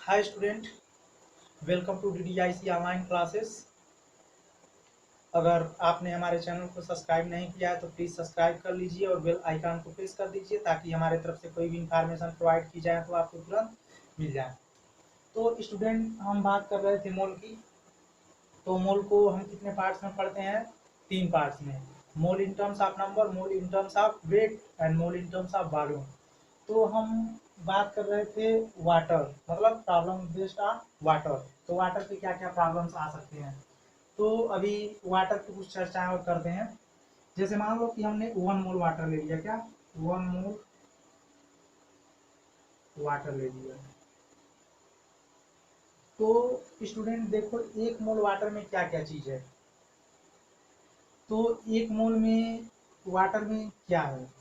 Hi student, welcome to DDIC online classes. अगर आपने हमारे चैनल को सब्सक्राइब नहीं किया है तो प्लीज़ सब्सक्राइब कर लीजिए और बेल आइकन को प्रेस कर दीजिए ताकि हमारे तरफ से कोई भी इंफॉर्मेशन प्रोवाइड की जाए तो आपको तुरंत मिल जाए। तो स्टूडेंट, हम बात कर रहे थे मोल की। तो मोल को हम कितने पार्ट्स में पढ़ते हैं? 3 पार्ट्स में। Mole in terms of number, mole in terms of weight and mole in terms of volume. तो हम बात कर रहे थे वाटर, मतलब प्रॉब्लम बेस्ड ऑन वाटर। तो वाटर के क्या क्या प्रॉब्लम्स आ सकते हैं, तो अभी वाटर की कुछ चर्चाएं और करते हैं। जैसे मान लो कि हमने 1 मोल वाटर ले लिया। क्या? 1 मोल वाटर ले लिया। तो स्टूडेंट देखो, 1 मोल वाटर में क्या क्या चीज है। तो 1 मोल में वाटर में क्या है,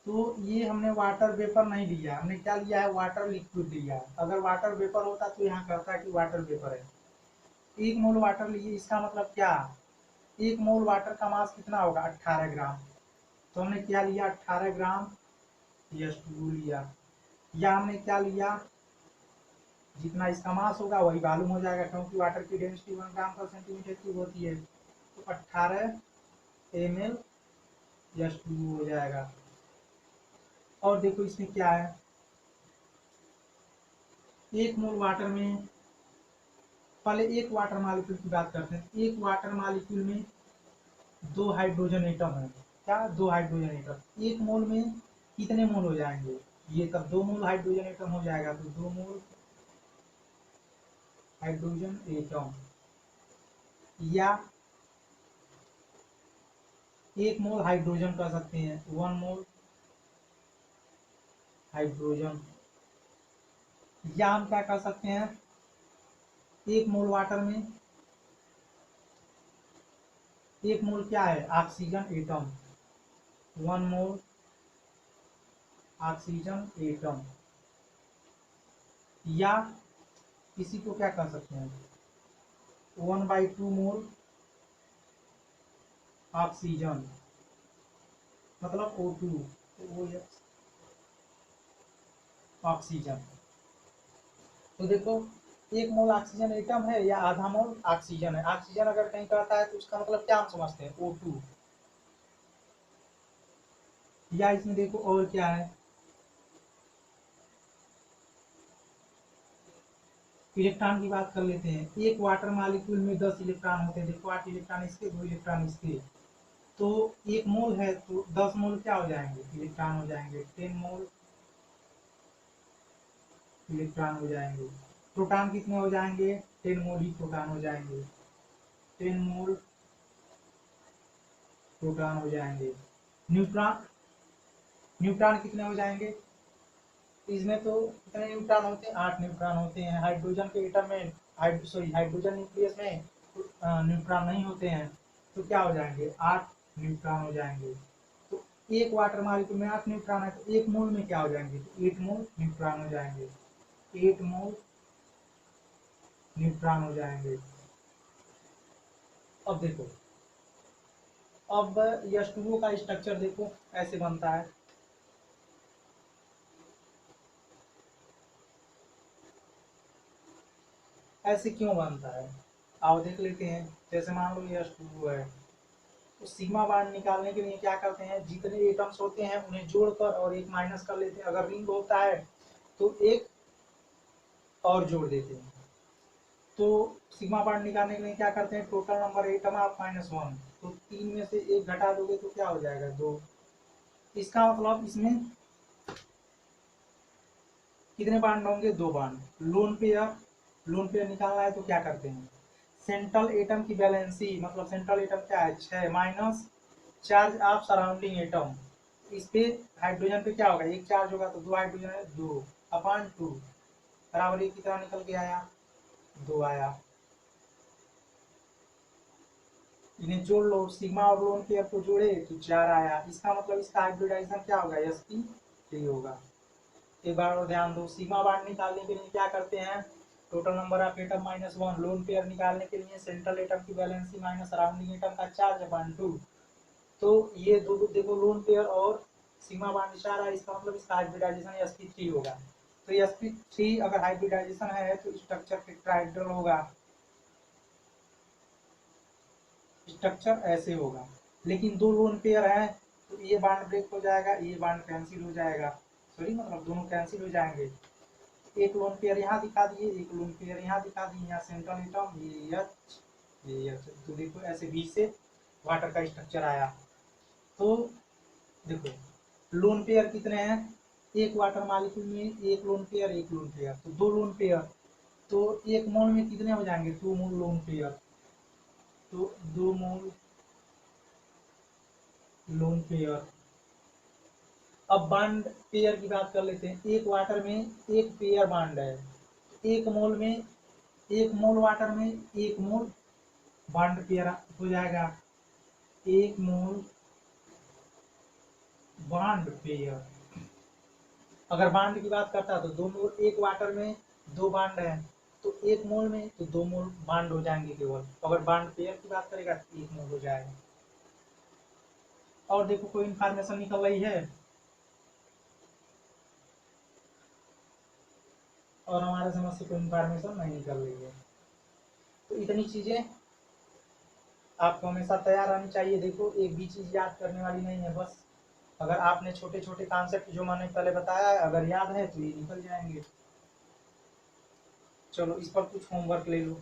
तो ये हमने वाटर वेपर नहीं लिया, हमने क्या लिया है? वाटर लिक्विड लिया है। अगर वाटर वेपर होता तो यहाँ कहता है कि वाटर वेपर है। 1 मोल वाटर लिए, इसका मतलब क्या? 1 मोल वाटर का मास कितना होगा? 18 ग्राम। तो हमने क्या लिया? 18 ग्राम H2O लिया। या हमने क्या लिया? जितना इसका मास होगा वही वॉल्यूम हो जाएगा, क्योंकि वाटर की डेंसिटी 1 ग्राम पर सेंटीमीटर क्यूब होती है। तो 18 ml H2O हो जाएगा। और देखो इसमें क्या है, 1 मोल वाटर में, पहले एक वाटर मॉलिक्यूल की बात करते हैं। एक वाटर मॉलिक्यूल में 2 हाइड्रोजन एटम है। क्या? 2 हाइड्रोजन एटम। 1 मोल में कितने मोल हो जाएंगे? ये तब 2 मोल हाइड्रोजन एटम हो जाएगा। तो 2 मोल हाइड्रोजन एटम, या 1 मोल हाइड्रोजन कह सकते हैं। 1 मोल हाइड्रोजन। या हम क्या कर सकते हैं, 1 मोल वाटर में 1 मोल क्या है? Oxygen atom. 1 मोल ऑक्सीजन एटम। या इसी को क्या कर सकते हैं, 1/2 मोल ऑक्सीजन, मतलब O2। वो ऑक्सीजन। तो देखो, 1 मोल ऑक्सीजन एटम है या आधा मोल ऑक्सीजन है। ऑक्सीजन अगर कहीं कहता है तो उसका मतलब क्या हम समझते हैं? O2। या इसमें देखो और क्या है, इलेक्ट्रॉन की बात कर लेते हैं। एक वाटर मॉलिक्यूल में 10 इलेक्ट्रॉन होते हैं। देखो 8 इलेक्ट्रॉन इसके, 2 इलेक्ट्रॉन इसके। तो 1 मोल है तो 10 मोल क्या हो जाएंगे? इलेक्ट्रॉन हो जाएंगे। 10 मोल इलेक्ट्रॉन हो जाएंगे। प्रोटॉन कितने हो जाएंगे? 10 मोल ही प्रोटॉन हो जाएंगे। 10 मोल प्रोटॉन हो जाएंगे। न्यूट्रॉन, न्यूट्रॉन कितने हो जाएंगे? इसमें तो कितने न्यूट्रॉन होते हैं? 8 न्यूट्रॉन होते हैं। हाइड्रोजन के एटम में, हाइड्रोजन न्यूक्लियस में न्यूट्रॉन नहीं होते हैं। तो क्या हो जाएंगे? 8 न्यूट्रॉन हो जाएंगे। तो एक वाटर मॉलिक्यूल में 8 न्यूट्रॉन है, तो 1 मोल में क्या हो जाएंगे? तो 8 मोल न्यूट्रॉन हो जाएंगे। 8 मोल न्यूट्रॉन हो जाएंगे। अब देखो, अब H2O का स्ट्रक्चर देखो ऐसे बनता है। ऐसे क्यों बनता है, आओ देख लेते हैं। जैसे मान लो H2O है, तो सिग्मा बांड निकालने के लिए क्या करते हैं, जितने एटम्स होते हैं उन्हें जोड़कर और एक माइनस कर लेते हैं। अगर रिंग होता है तो एक और जोड़ देते हैं। तो सिग्मा बांड निकालने के लिए क्या करते हैं, टोटल नंबर एटम ऑफ -1। तो 3 में से 1 घटा दोगे तो क्या हो जाएगा? 2। इसका मतलब इसमें कितने बांड होंगे? 2 bond. Lone pair, lone pair निकालना है तो क्या करते हैं, सेंट्रल एटम की वैलेंसी, मतलब सेंट्रल एटम क्या है? 6 minus charge of surrounding atom. इस पे हाइड्रोजन पे क्या होगा? एक चार्ज होगा तो 2 हाइड्रोजन है, 2/2 बराबर एक कितना निकल के आया? 2 आया। इन्हें जोड़ लो, सिग्मा और लोन पेयर को जोड़े तो 4 आया। इसका मतलब इसका हाइब्रिडाइजेशन क्या होगा? sp3 होगा। एक बार और ध्यान दो, सिग्मा बांड निकालने के लिए क्या करते हैं, total number of atom -1। Lone pair निकालने के लिए सेंट्रल एटम की वैलेंसी माइनस सराउंडिंग एटम का चार्ज/2। तो ये दो देखो, लोन पेयर और सिग्मा बांड 4 है, इसका मतलब इसका हाइब्रिडाइजेशन sp3 होगा। तो sp3 अगर हाइब्रिडाइजेशन है तो स्ट्रक्चर टेट्राहेड्रल होगा, स्ट्रक्चर ऐसे होगा। लेकिन दो लोन पेयर है तो ये बॉन्ड ब्रेक हो जाएगा, ये बॉन्ड कैंसिल हो जाएगा, सॉरी मतलब दोनों कैंसिल हो जाएंगे। एक लोन पेयर यहाँ दिखा दिए, एक लोन पेयर यहाँ दिखा दिए, यहाँ सेंट्रल एटम ये एच, तो देखो ऐसे बी से वाटर का स्ट्रक्चर आया। तो देखो लोन पेयर कितने हैं, एक वाटर मॉलिक्यूल में एक लोन पेयर, एक लोन पेयर, तो दो लोन पेयर, तो एक मोल में कितने हो जाएंगे, 2 मोल लोन पेयर, तो 2 मोल लोन पेयर। अब बॉन्ड पेयर की बात कर लेते हैं, एक वाटर में एक पेयर बॉन्ड है, एक मोल में एक मोल वाटर में एक मोल बॉन्ड पेयर हो जाएगा, एक मोल बॉन्ड पेयर। अगर बॉन्ड की बात करता है तो 2 मोल, एक वाटर में 2 बॉन्ड है तो एक मोल में तो 2 मोल बॉन्ड हो जाएंगे केवल। अगर बॉन्ड पेयर की बात करेगा तो 1 मोल हो जाएगा। और देखो कोई इंफॉर्मेशन निकल रही है, और हमारे समझ से कोई इंफॉर्मेशन नहीं निकल रही है। तो इतनी चीजें आपको हमेशा तैयार रहनी चाहिए। देखो एक भी चीज याद करने वाली नहीं है, बस अगर आपने छोटे छोटे कॉन्सेप्ट जो मैंने पहले बताया है अगर याद है तो ये निकल जाएंगे। चलो इस पर कुछ होमवर्क ले लो।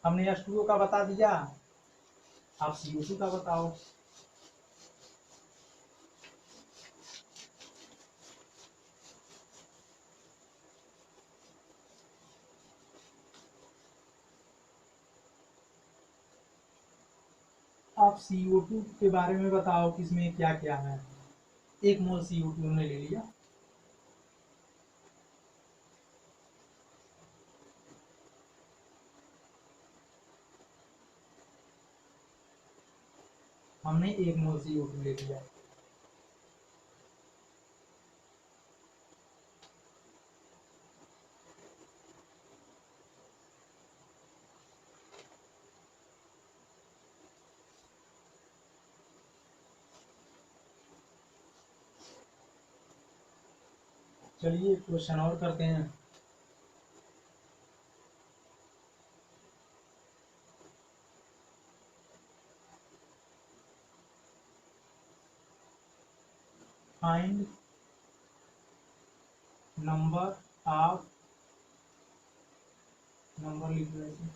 हमने H2O का बता दिया, आप CO2 का बताओ। आप CO2 के बारे में बताओ कि इसमें क्या क्या है। 1 मोल CO2 हमने ले लिया, हमने 1 मोल CO2 ले लिया। चलिए क्वेश्चन और करते हैं। फाइंड नंबर ऑफ, नंबर लिख लो ऐसे,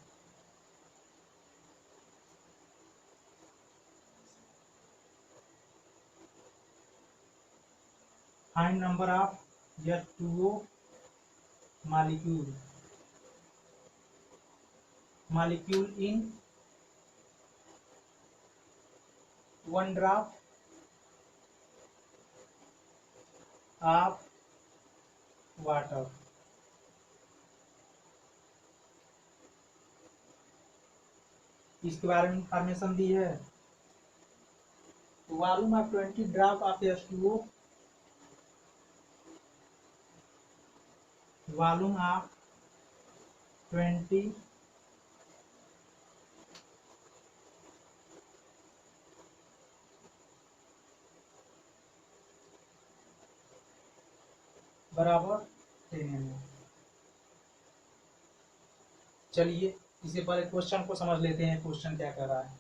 find number of H2O molecule in 1 drop of water। इसके बारे में इंफॉर्मेशन दी है। Volume of 20 drop of H2O, volume of 20 बराबर 10 ml। चलिए इसे पहले क्वेश्चन को समझ लेते हैं, क्वेश्चन क्या कर रहा है।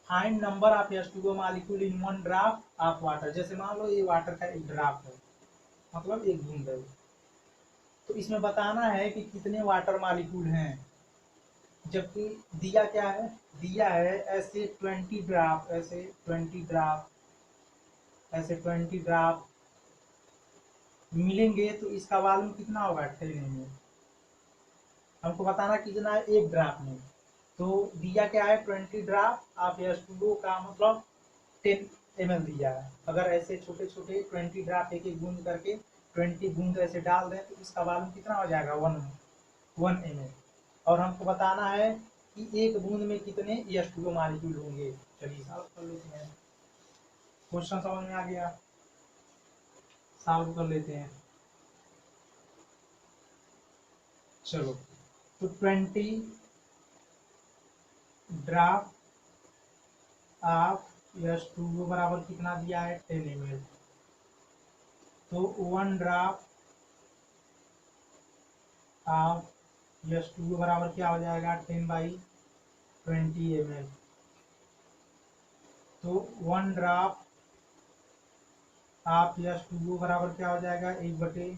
Find number of H2O molecule in 1 drop of water. जैसे मान लो ये वाटर का एक ड्रॉप है, मतलब एक बूंद है, तो इसमें बताना है कि कितने वाटर मॉलिक्यूल हैं। जबकि दिया क्या है, दिया है ऐसे 20 ड्रॉप, ऐसे 20 ड्रॉप, ऐसे 20 ड्रॉप मिलेंगे तो इसका वॉल्यूम कितना होगा, 10 ml। हमको बताना कितना है एक ड्रॉप में, तो दिया क्या है 20 ड्रॉप ऑफ H2O का मतलब 10 ml दिया है। अगर ऐसे छोटे छोटे 20 ड्रॉप एक एक बूंद करके 20 बूंद ऐसे डाल दें तो इसका वॉल्यूम कितना हो जाएगा, 1 ml। और हमको बताना है कि एक बूंद में कितने H2O मॉलिक्यूल होंगे। चलिए सॉल्व कर लेते हैं। क्वेश्चन समझ में आ गया, सॉल्व कर लेते हैं। चलो तो 20 ड्रॉप ऑफ H2O बराबर कितना दिया है, 10 ml। तो 1 ड्रॉप ऑफ H2O बराबर क्या हो जाएगा 10/20 ml। तो 1 ड्रॉप ऑफ H2O बराबर क्या हो जाएगा 1/2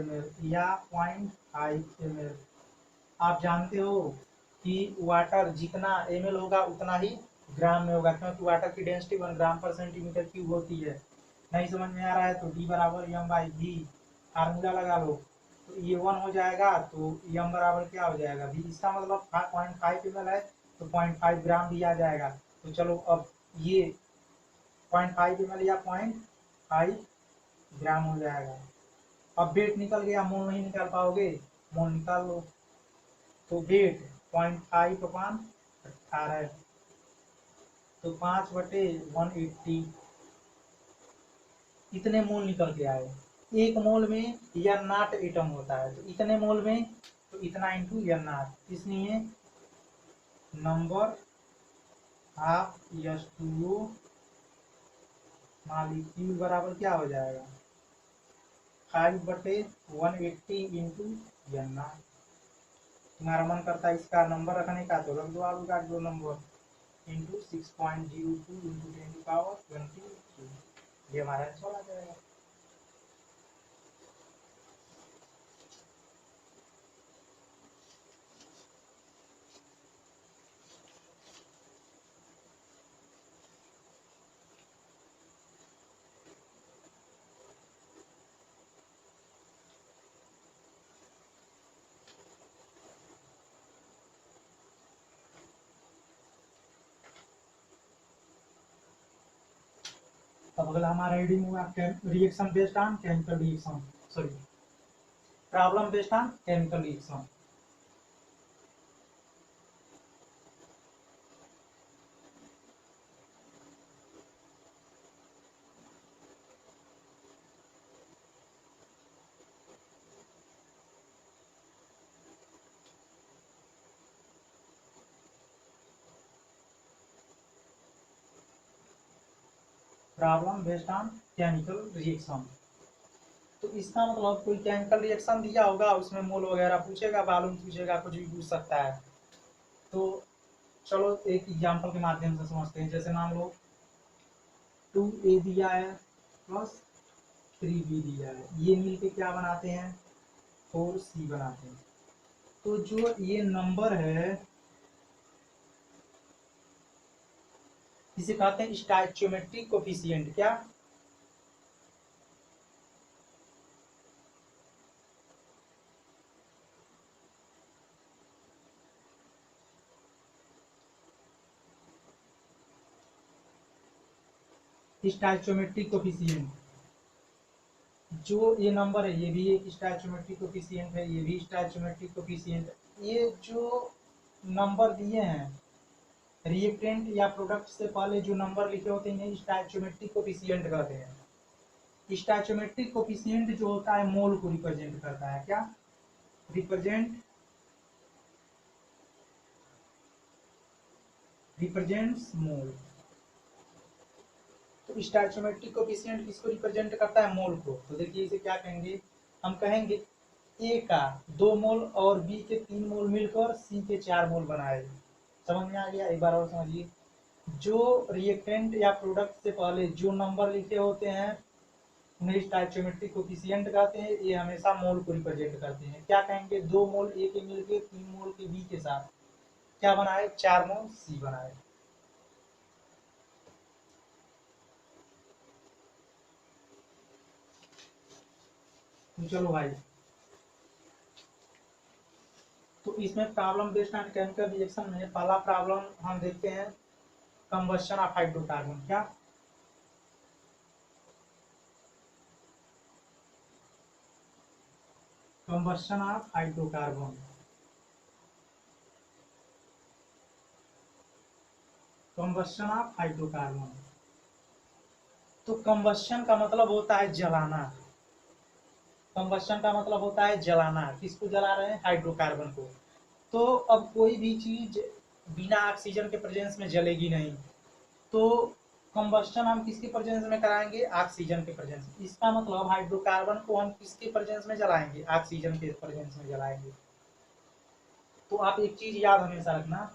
ml या 0.5 ml। आप जानते हो कि वाटर जितना ml होगा उतना ही ग्राम में होगा, क्योंकि वाटर की डेंसिटी 1 ग्राम पर सेंटीमीटर क्यूब होती है। नहीं समझ में आ रहा है तो D बराबर m/v फार्मूला लगा लो। तो ये 1 हो जाएगा तो m बराबर क्या हो जाएगा v। इसका मतलब 0.5 ml है तो 0.5 ग्राम भी आ जाएगा। तो चलो अब ये 0.5 ml या 0.5 ग्राम हो जाएगा। अब वेट निकल गया, मोल नहीं निकाल पाओगे, मोल निकाल लो। तो वेट 0.5/18 तो 5/180 इतने मोल निकल के आए। एक मोल में या नॉट एटम होता है, तो इतने मोल में तो इतना इंटू या नॉट, इसलिए नंबर ऑफ H2O मॉलिक्यूल बराबर क्या हो जाएगा 5/180 इंटू या नॉट। तुम्हारा मन करता है इसका नंबर रखने का तो रख दो आलू का 2 नंबर इंटू 6.02 इंटू 10⁻²2। ये हमारा आंसर आ जाएगा। अब अगला हमारा रीडिंग हुआ reaction based on chemical reaction, sorry problem based on chemical reaction. Problem based on chemical reaction, तो इसका मतलब कोई केमिकल रिएक्शन दिया होगा, उसमें मोल वगैरह पूछेगा, वॉल्यूम पूछेगा, कुछ भी पूछ सकता है। तो चलो एक एग्जांपल के माध्यम से समझते हैं। जैसे मान लो 2A दिया है प्लस 3B दिया है, ये मिलके क्या बनाते हैं 4C बनाते हैं। तो जो ये नंबर है इसे कहते हैं स्टोइचियोमेट्रिक कोफिशिएंट। क्या स्टोइचियोमेट्रिक कोफिशिएंट, जो ये नंबर है ये भी एक स्टोइचियोमेट्रिक कोफिशिएंट है, ये भी स्टोइचियोमेट्रिक कोफिशिएंट है। ये जो नंबर दिए हैं रिएक्टेंट या प्रोडक्ट से पहले जो नंबर लिखे होते हैं स्टोइचियोमेट्रिक कोफिशिएंट कहते हैं। स्टोइचियोमेट्रिक कोफिशिएंट जो होता है मोल को रिप्रेजेंट करता है। क्या रिप्रेजेंट्स मोल। तो स्टोइचियोमेट्रिक कोफिशिएंट किसको रिप्रेजेंट करता है मोल को। तो देखिए इसे क्या कहेंगे, हम कहेंगे ए का 2 मोल और बी के 3 मोल मिलकर सी के 4 मोल बनाए। समझ में आ गया, एक बार और समझिए। जो रिएक्टेंट या प्रोडक्ट से पहले जो नंबर लिखे होते हैं उन्हें स्टोइचियोमेट्रिक कोफिशिएंट कहते हैं। ये हमेशा मोल को रिप्रेजेंट करते हैं। क्या कहेंगे 2 मोल ए के मिलके 3 मोल के बी के साथ क्या बनाए 4 मोल सी बनाए। तो चलो भाई, तो इसमें problem based on chemical reaction में पहला प्रॉब्लम हम देखते हैं कंबशन ऑफ हाइड्रोकार्बन। क्या combustion of hydrocarbon, combustion of hydrocarbon. तो कंबशन का मतलब होता है जलाना। कंबशन का मतलब होता है जलाना। किसको जला रहे हैं हाइड्रोकार्बन को। तो अब कोई भी चीज बिना ऑक्सीजन के प्रेजेंस में जलेगी नहीं। तो कंबस्शन हम किसके प्रेजेंस में कराएंगे? ऑक्सीजन के प्रेजेंस में। इसका मतलब हाइड्रोकार्बन को हम किसके प्रेजेंस में जलाएंगे? ऑक्सीजन के प्रेजेंस में जलाएंगे। तो आप एक चीज याद हमेशा रखना,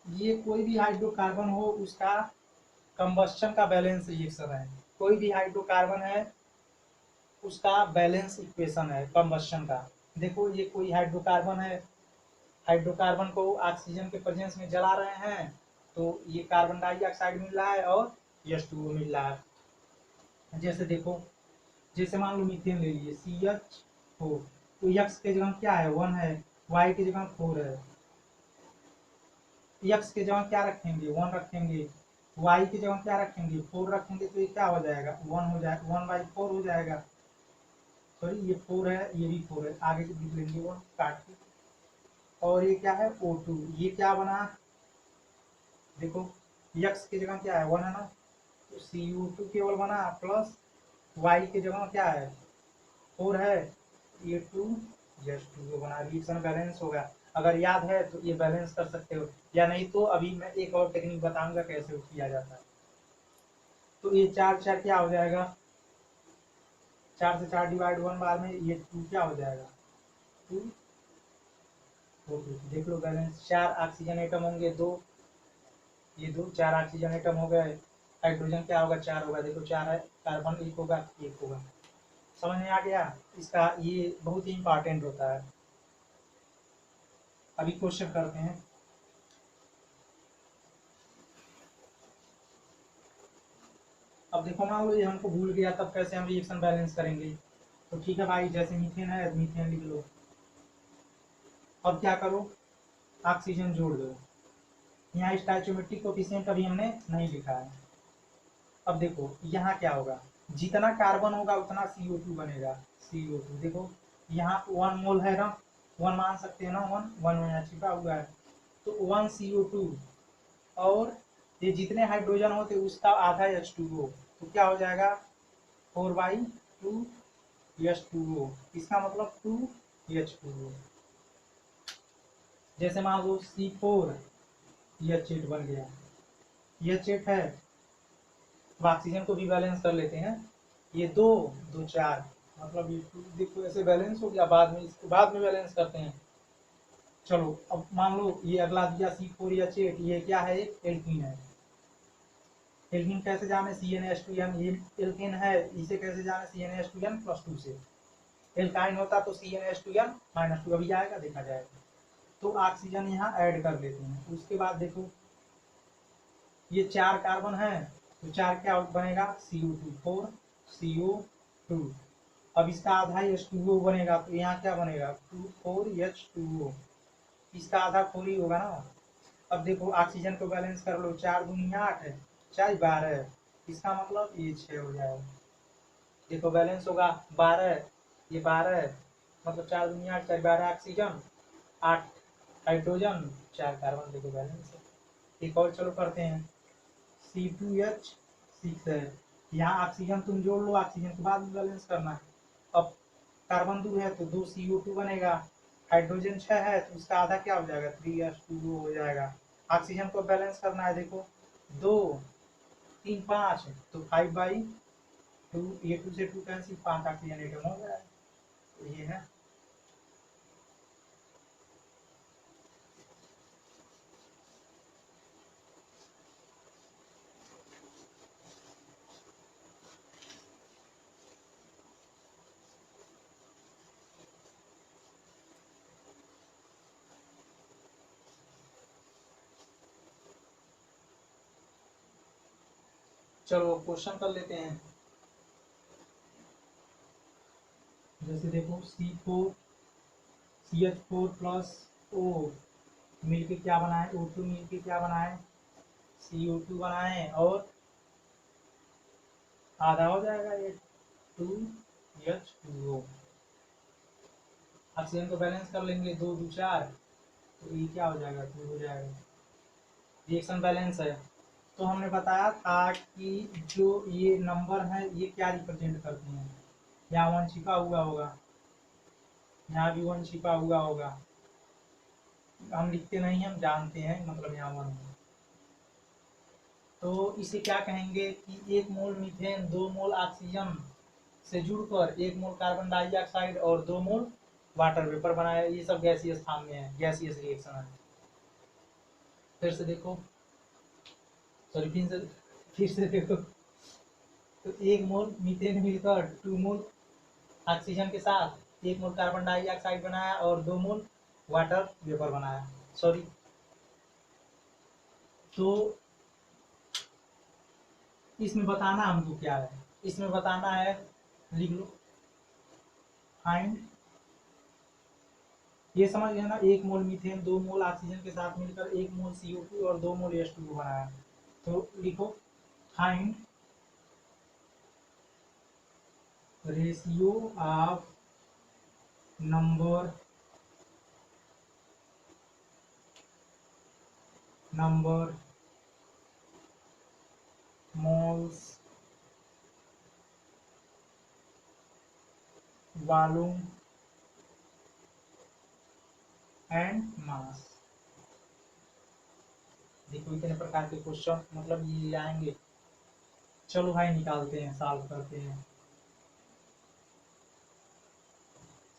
ये कोई भी हाइड्रोकार्बन हो उसका कंबस्शन का बैलेंस रिएक्शन है। कोई भी हाइड्रोकार्बन है उसका बैलेंस इक्वेशन है कंबस्शन का। देखो ये कोई हाइड्रोकार्बन है, हाइड्रोकार्बन को ऑक्सीजन के प्रेजेंस में जला रहे हैं तो ये कार्बन डाइऑक्साइड मिल रहा है और H2O मिल रहा है। जैसे देखो, जैसे मान लो मीथेन ले लिए CH4, तो X के जगह क्या है? 1 है, Y की जगह 4 है। X के जगह क्या रखेंगे? 1 रखेंगे, Y की जगह क्या रखेंगे? 4 रखेंगे, तो ये क्या हो जाएगा? 1 हो जाएगा, 1/4 हो जाएगा। सॉरी ये 4 है, ये भी 4 है, आगे से लिख लेंगे 1 काट के। और ये क्या है? O2। ये क्या बना? देखो X की जगह क्या है? 1 है ना, तो CO2 केवल बना, प्लस Y की जगह क्या है? 4 है, ये 2 H2O बना। रिएक्शन बैलेंस होगा। अगर याद है तो ये बैलेंस कर सकते हो, या नहीं तो अभी मैं एक और टेक्निक बताऊंगा कैसे किया जाता है। तो ये 4 4 क्या हो जाएगा? 4 से 4 डिवाइड 1 बार में ये 2 क्या हो जाएगा? 2 4 देख लो बैलेंस। 4 ऑक्सीजन एटम होंगे, 2 ये 2 4 ऑक्सीजन एटम हो गए। हाइड्रोजन क्या होगा? 4 होगा। देखो 4 है, कार्बन 1 होगा, 1 होगा। समझ में आ गया? इसका ये बहुत ही इंपॉर्टेंट होता है। अभी क्वेश्चन करते हैं। अब देखो मान लो ये हमको भूल गया, तब कैसे हम रिएक्शन बैलेंस करेंगे? तो ठीक है भाई, जैसे मीथेन है, मीथेन लिख लो। अब क्या करो? ऑक्सीजन जोड़ दो। यहाँ स्टोइचोमेट्रिक कोफिशिएंट अभी हमने नहीं लिखा है। अब देखो यहाँ क्या होगा? जितना कार्बन होगा उतना CO2 बनेगा। CO2 देखो यहाँ 1 मोल है ना, 1 मान सकते हैं ना, 1 में यहाँ छिपा हुआ है, तो 1 CO2। और ये जितने हाइड्रोजन होते उसका आधा H2O, तो क्या हो जाएगा? 4/2 H2O। इसका मतलब 2 H2O। जैसे मान लो C4 H8 बन गया। H8 है, अब ऑक्सीजन को भी बैलेंस कर लेते हैं। ये 2 2 4, मतलब ये 2 देखो ऐसे बैलेंस हो गया। बाद में इसको बाद में बैलेंस करते हैं। चलो अब मान लो ये अगला दिया C4H8, ये क्या है? एक एल्कीन है। एल्कीन कैसे जाने? CnH2n, ये एल्कीन है, इसे कैसे जाने? CnH2n+2 से। एल्काइन होता तो CnH2n-2 अभी आएगा, देखा जाएगा। तो ऑक्सीजन यहाँ ऐड कर लेते हैं। उसके बाद देखो ये 4 कार्बन है, तो 4 क्या बनेगा? CO2, 4 CO2। अब इसका आधा H2O बनेगा, तो यहाँ क्या बनेगा? 2 4 H2O। इसका आधा 4 ही होगा ना। अब देखो ऑक्सीजन को बैलेंस कर लो, 4 दूनी 8 है, 4 12 है, इसका मतलब ये 6 हो जाएगा। देखो बैलेंस होगा 12, ये 12 है, मतलब 4 दूनी 8, 4 12 ऑक्सीजन, 8 हाइड्रोजन, 4 कार्बन। देखो बैलेंस है। एक और चलो करते हैं। C2H6 है, यहाँ ऑक्सीजन तुम जोड़ लो, ऑक्सीजन के बाद में बैलेंस करना है। अब कार्बन 2 है तो 2 CO2 बनेगा। हाइड्रोजन 6 है तो इसका आधा क्या हो जाएगा? 3H2O हो जाएगा। ऑक्सीजन को बैलेंस करना है। देखो 2 3 5, तो 5/2, ये 2 से 2 कैंसिल, 5 ऑक्सीजन एटम हो जाएगा। तो ये है। चलो क्वेश्चन कर लेते हैं। जैसे देखो CH4+O मिलके क्या बनाए? O2 मिलके क्या बनाए? CO2 बनाए, और आधा हो जाएगा ये 2H2O। ऑक्सीजन को बैलेंस कर लेंगे, 2 2 4, तो ये क्या हो जाएगा, 2 हो जाएगा। रिएक्शन बैलेंस है। तो हमने बताया था कि जो ये नंबर है ये क्या रिप्रेजेंट करते हैं। यहाँ 1 छिपा हुआ होगा, यहाँ भी 1 छिपा हुआ होगा, हम लिखते नहीं, हम जानते हैं, मतलब यहाँ 1 है। तो इसे क्या कहेंगे कि 1 मोल मीथेन 2 मोल ऑक्सीजन से जुड़कर 1 मोल कार्बन डाइऑक्साइड और 2 मोल वाटर वेपर बनाया। ये सब गैसीय स्थान में है, गैसीय रिएक्शन है। फिर से देखो, सॉरी फिर से देखो, तो 1 मोल मीथेन मिलकर 2 मोल ऑक्सीजन के साथ 1 मोल कार्बन डाइऑक्साइड बनाया और 2 मोल वाटर वेपर बनाया। सॉरी, तो इसमें बताना हमको क्या है, इसमें बताना है, लिख लो, फाइंड, ये समझ गए ना, 1 मोल मीथेन 2 मोल ऑक्सीजन के साथ मिलकर 1 मोल CO2 और 2 मोल H2O बनाया। तो लिखो, find ratio of number moles volume and mass. देखो इतने प्रकार के क्वेश्चन मतलब ये आएंगे। चलो भाई निकालते हैं, सॉल्व करते हैं।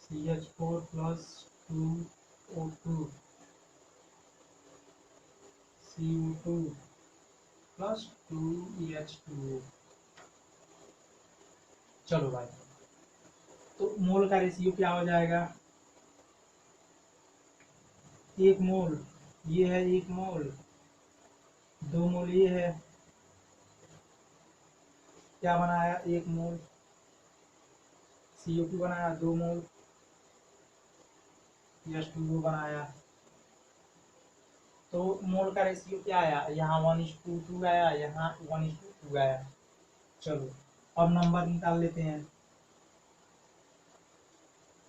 CH4 plus 2O2 CO2 plus 2H2O। चलो भाई, तो मोल का रेशियो क्या हो जाएगा, 1 मोल ये है, 1 मोल 2 मोल ये है, क्या बनाया, 1 मोल CO2 बनाया, 2 मोल H2O बनाया। तो मोल का रेशियो क्या आया, यहाँ 1:2 आया, यहाँ 1:2 आया। चलो अब नंबर निकाल लेते हैं।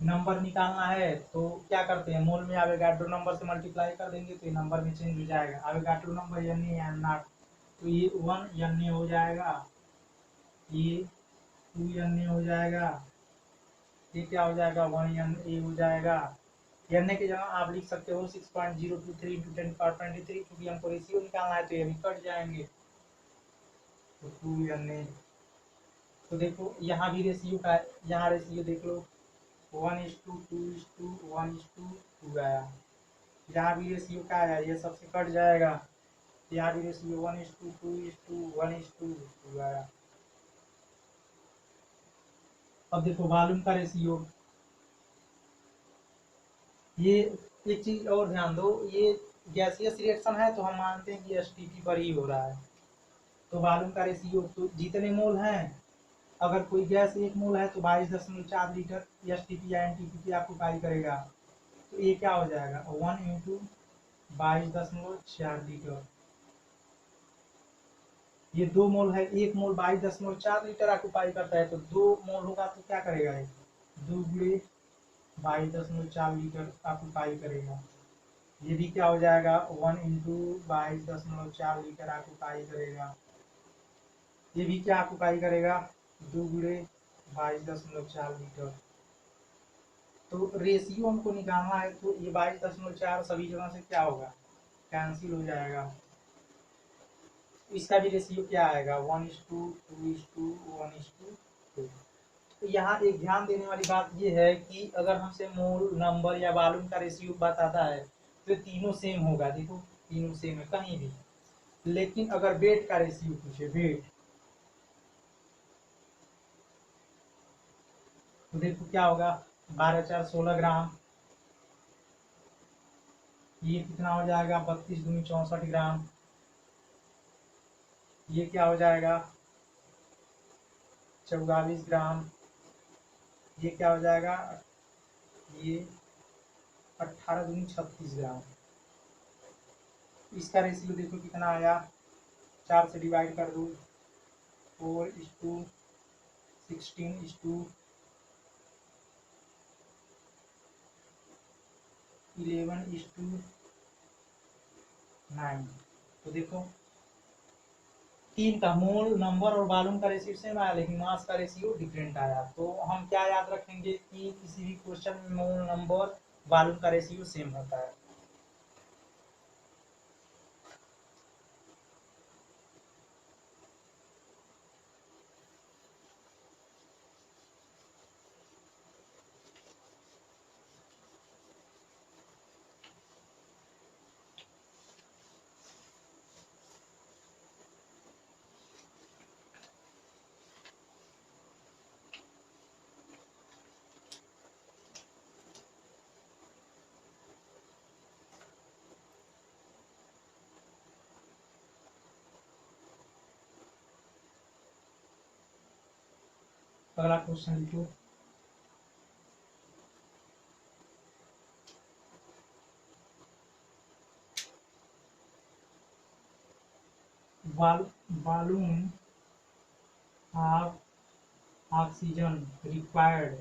नंबर निकालना है तो क्या करते हैं, मोल में एवोगाड्रो नंबर से मल्टीप्लाई कर देंगे तो ये नंबर में चेंज हो जाएगा। एवोगाड्रो नंबर Na या नॉट, तो ये 1 Na हो जाएगा, ये 2 Na हो जाएगा, ये क्या हो जाएगा, 1 Na हो जाएगा। Na की जगह आप लिख सकते हो 6.023 × 10⁻23, क्योंकि हमको रेशियो निकालना है तो ये भी कट जाएंगे, तो 2 Na। तो देखो यहाँ भी रेशियो का, यहाँ रेशियो देख लो, 1:2 1:2 आया। यहाँ भी रेशियो क्या आया, ये सबसे कट जाएगा, यहाँ भी रेशियो 1:2 1:2 आया। अब देखो वॉल्यूम का रेशियो, ये एक चीज और ध्यान दो, ये गैसियस रिएक्शन है तो हम मानते हैं कि एसटीपी पर ही हो रहा है। तो वॉल्यूम का रेशियो तो जितने मोल हैं, अगर कोई गैस 1 मोल है तो 22.4 लीटर एसटीपी या एनटीपी ऑक्यूपाई करेगा। तो ये क्या हो जाएगा, 1 × 22.4 लीटर। ये 2 मोल है, 1 मोल 22.4 लीटर ऑक्यूपाई करता है, तो 2 मोल होगा तो क्या करेगा, ये 2 × 22.4 लीटर ऑक्यूपाई करेगा। ये भी क्या हो जाएगा, 1 × 22.4 लीटर ऑक्यूपाई करेगा। ये भी क्या ऑक्यूपाई करेगा, 2 × 22.4 लीटर। तो रेशियो हमको निकालना है, तो ये 22.4 सभी जगह से क्या होगा, कैंसिल हो जाएगा। इसका भी रेशियो क्या आएगा, 1:2 2:2 1:2। तो यहाँ एक ध्यान देने वाली बात ये है कि अगर हमसे मोल नंबर या वॉल्यूम का रेशियो बताता है तो तीनों सेम होगा। देखो तीनों सेम है कहीं भी, लेकिन अगर वेट का रेशियो पूछे, वेट, तो देखो क्या होगा, 12×4 16 ग्राम, ये कितना हो जाएगा, 32×2 64 ग्राम, ये क्या हो जाएगा, 44 ग्राम, ये क्या हो जाएगा, ये 18×2 36 ग्राम। इसका रेशियो देखो कितना आया, 4 से डिवाइड कर दो, 4:16:2, 11:9। तो देखो तीन का मोल नंबर और वॉल्यूम का रेशियो सेम आया, लेकिन मास का रेशियो डिफरेंट आया। तो हम क्या याद रखेंगे कि किसी भी क्वेश्चन में मोल नंबर वॉल्यूम का रेशियो सेम होता है। अगला क्वेश्चन लिखो। Volume of oxygen required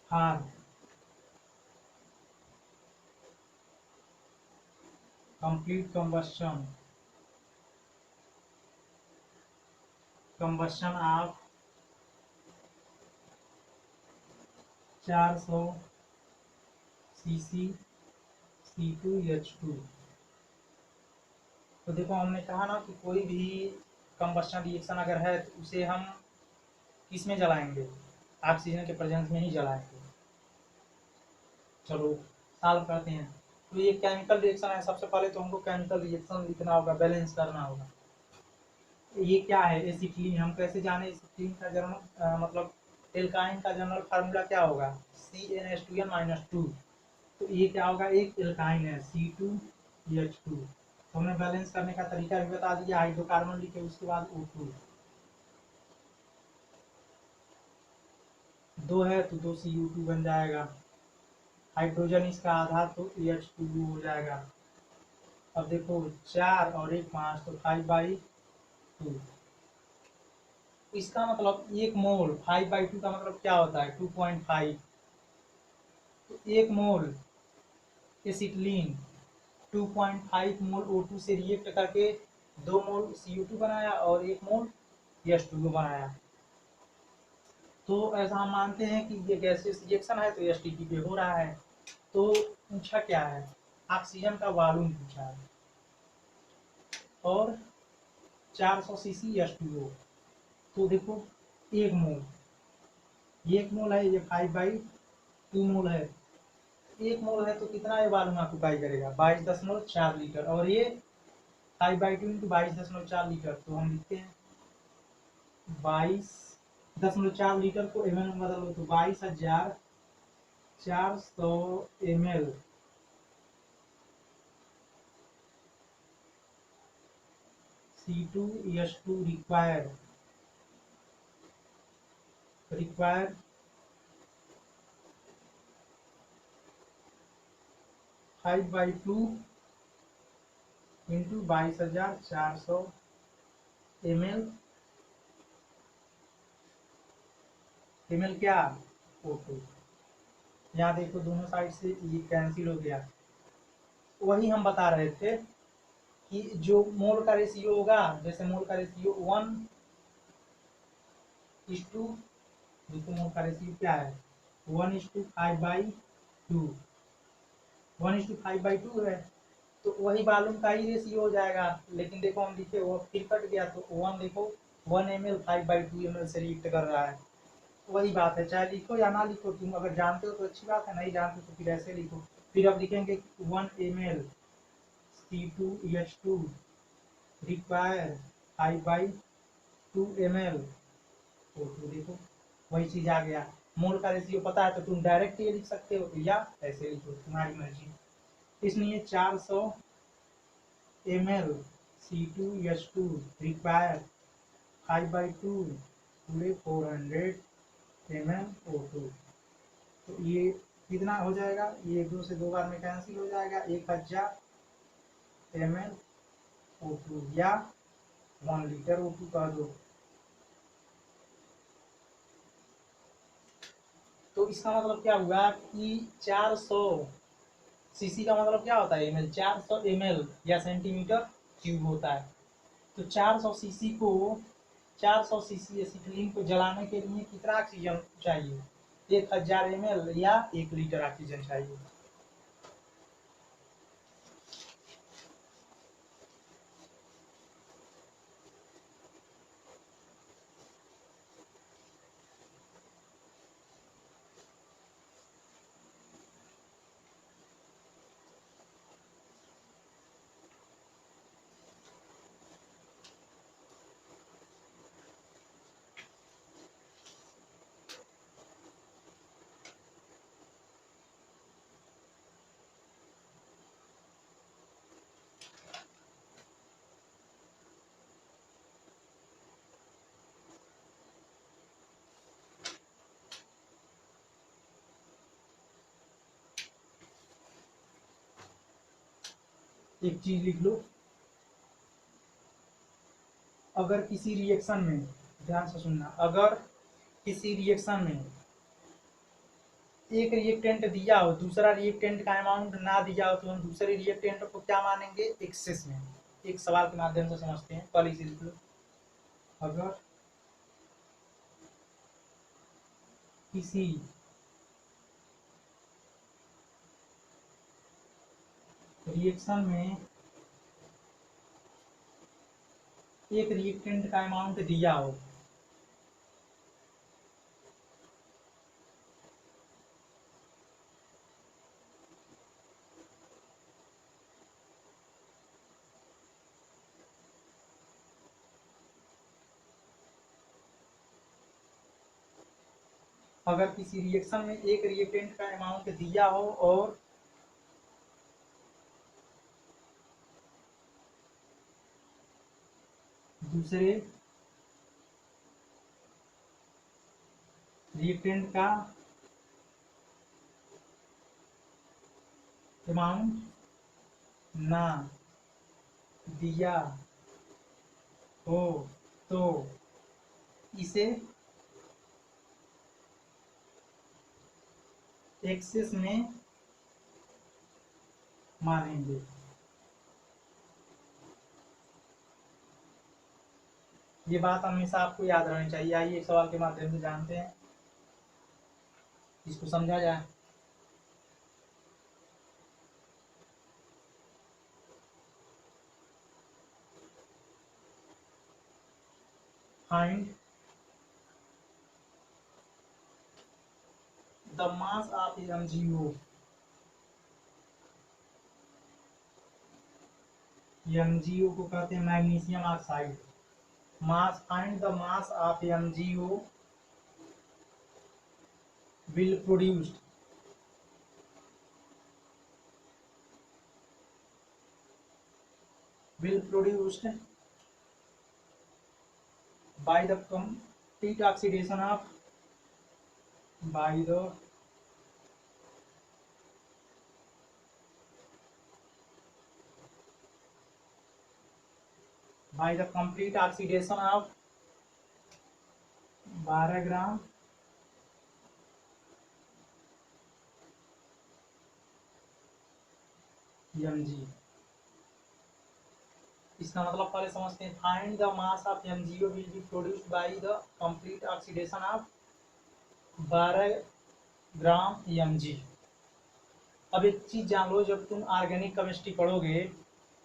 for complete combustion of 400 cc C2H2। तो देखो हमने कहा ना कि कोई भी कंबशन रिएक्शन अगर है तो उसे हम किस में जलाएंगे, ऑक्सीजन के प्रेजेंस में ही जलाएंगे। चलो सॉल्व करते हैं। तो ये केमिकल रिएक्शन है, सबसे पहले तो हमको केमिकल रिएक्शन लिखना होगा, बैलेंस करना होगा। ये क्या है एसिटिलीन, हम कैसे जाने एसिटिलीन का जनरल मतलब एल्काइन का जनरल फार्मूला क्या होगा CnH2n-2। तो ये क्या होगा, एक एल्काइन है C2H2। तो हमने बैलेंस करने का तरीका भी बता दिया, हाइड्रोकार्बन लिखे उसके बाद O2 2 है तो 2 CU2 बन जाएगा। हाइड्रोजन इसका आधा तो H2O हो जाएगा। अब देखो 4 और 1 5 तो 5/2। इसका मतलब एक मोल 5/2 का मतलब क्या होता है 2.5। तो एक मोल एसिटिलीन 2.5 मोल O2 से रिएक्ट करके 2 मोल CO2 बनाया और 1 मोल H2O बनाया। तो ऐसा हम मानते हैं कि ये गैसियस रिएक्शन है तो एसटीपी पे हो रहा है। तो पूछा क्या है, ऑक्सीजन का वॉल्यूम पूछा है और 400 सीसी H2O। तो देखो 1 मोल, ये 1 मोल है, ये 5/2 मोल है। 1 मोल है तो कितना ये वॉल्यूम ऑक्यूपाई करेगा 22.4 लीटर, और ये 5/2 इंटू 22.4 लीटर। तो हम लिखते हैं 22.4 लीटर को एम एल में बदलो तो 22,400 ml C2H2 required 5/2 into 22,400 ml क्या O2। यहाँ देखो दोनों साइड से ये कैंसिल हो गया। वही हम बता रहे थे कि जो मोल का रेशियो होगा, जैसे मोल का रेशियो 1:2, देखो मोल का रेशियो क्या है 1:5/2, 1:5/2 है। तो वही वॉल्यूम का ही रेशियो हो जाएगा। लेकिन देखो हम लिखे वो फिर कट गया तो 1 देखो 1 ml 5/2 ml से रिएक्ट कर रहा है। वही बात है, चाहे लिखो या ना लिखो, तुम अगर जानते हो तो अच्छी बात है, नहीं जानते तो फिर ऐसे लिखो। फिर अब लिखेंगे 1 ml C2H2 require 5/2 ml O2। देखो वही चीज आ गया। मोल का रेशियो पता है तो तुम डायरेक्ट ये लिख सकते हो या ऐसे लिखो, तुम्हारी मर्जी। इसलिए 400 ml C2H2 रिक्वायर 5/2 पूरे 400 ml O2। तो ये कितना हो जाएगा, ये 2 से 2 बार में कैंसिल हो जाएगा, 1000 ml O2 या 1 लीटर O2 कह दो। तो इसका मतलब क्या हुआ कि 400 सीसी का मतलब क्या होता है, एमएल, 400 एमएल या सेंटीमीटर क्यूब होता है। तो 400 सीसी को 400 सीसी एसिटिलीन को जलाने के लिए कितना ऑक्सीजन चाहिए, 1000 ml या 1 लीटर ऑक्सीजन चाहिए। एक चीज लिख लो, अगर किसी रिएक्शन में, ध्यान से सुनना, अगर किसी रिएक्शन में एक रिएक्टेंट दिया हो, दूसरा रिएक्टेंट का अमाउंट ना दिया हो, तो हम दूसरे रिएक्टेंट को क्या मानेंगे, एक्सेस में। एक सवाल के माध्यम से समझते हैं, पहले इसे लिख लो। अगर किसी रिएक्शन में एक रिएक्टेंट का अमाउंट दिया हो, अगर किसी रिएक्शन में एक रिएक्टेंट का अमाउंट दिया हो और दूसरे रिएक्टेंट का अमाउंट ना दिया हो, तो इसे एक्सेस में मानेंगे। ये बात हमेशा आपको याद रहनी चाहिए। आइए एक सवाल के माध्यम से जानते हैं, इसको समझा जाए। Find the mass of MgO। MgO को कहते हैं magnesium oxide. Mass, find the mass of MgO will produced by the complete oxidation of by the complete oxidation of 12 gram Mg। इसका मतलब पहले समझते हैं। Find the mass of MgO will be produced by the complete oxidation of 12 gram Mg। अब एक चीज जान लो, जब तुम ऑर्गेनिक केमिस्ट्री पढ़ोगे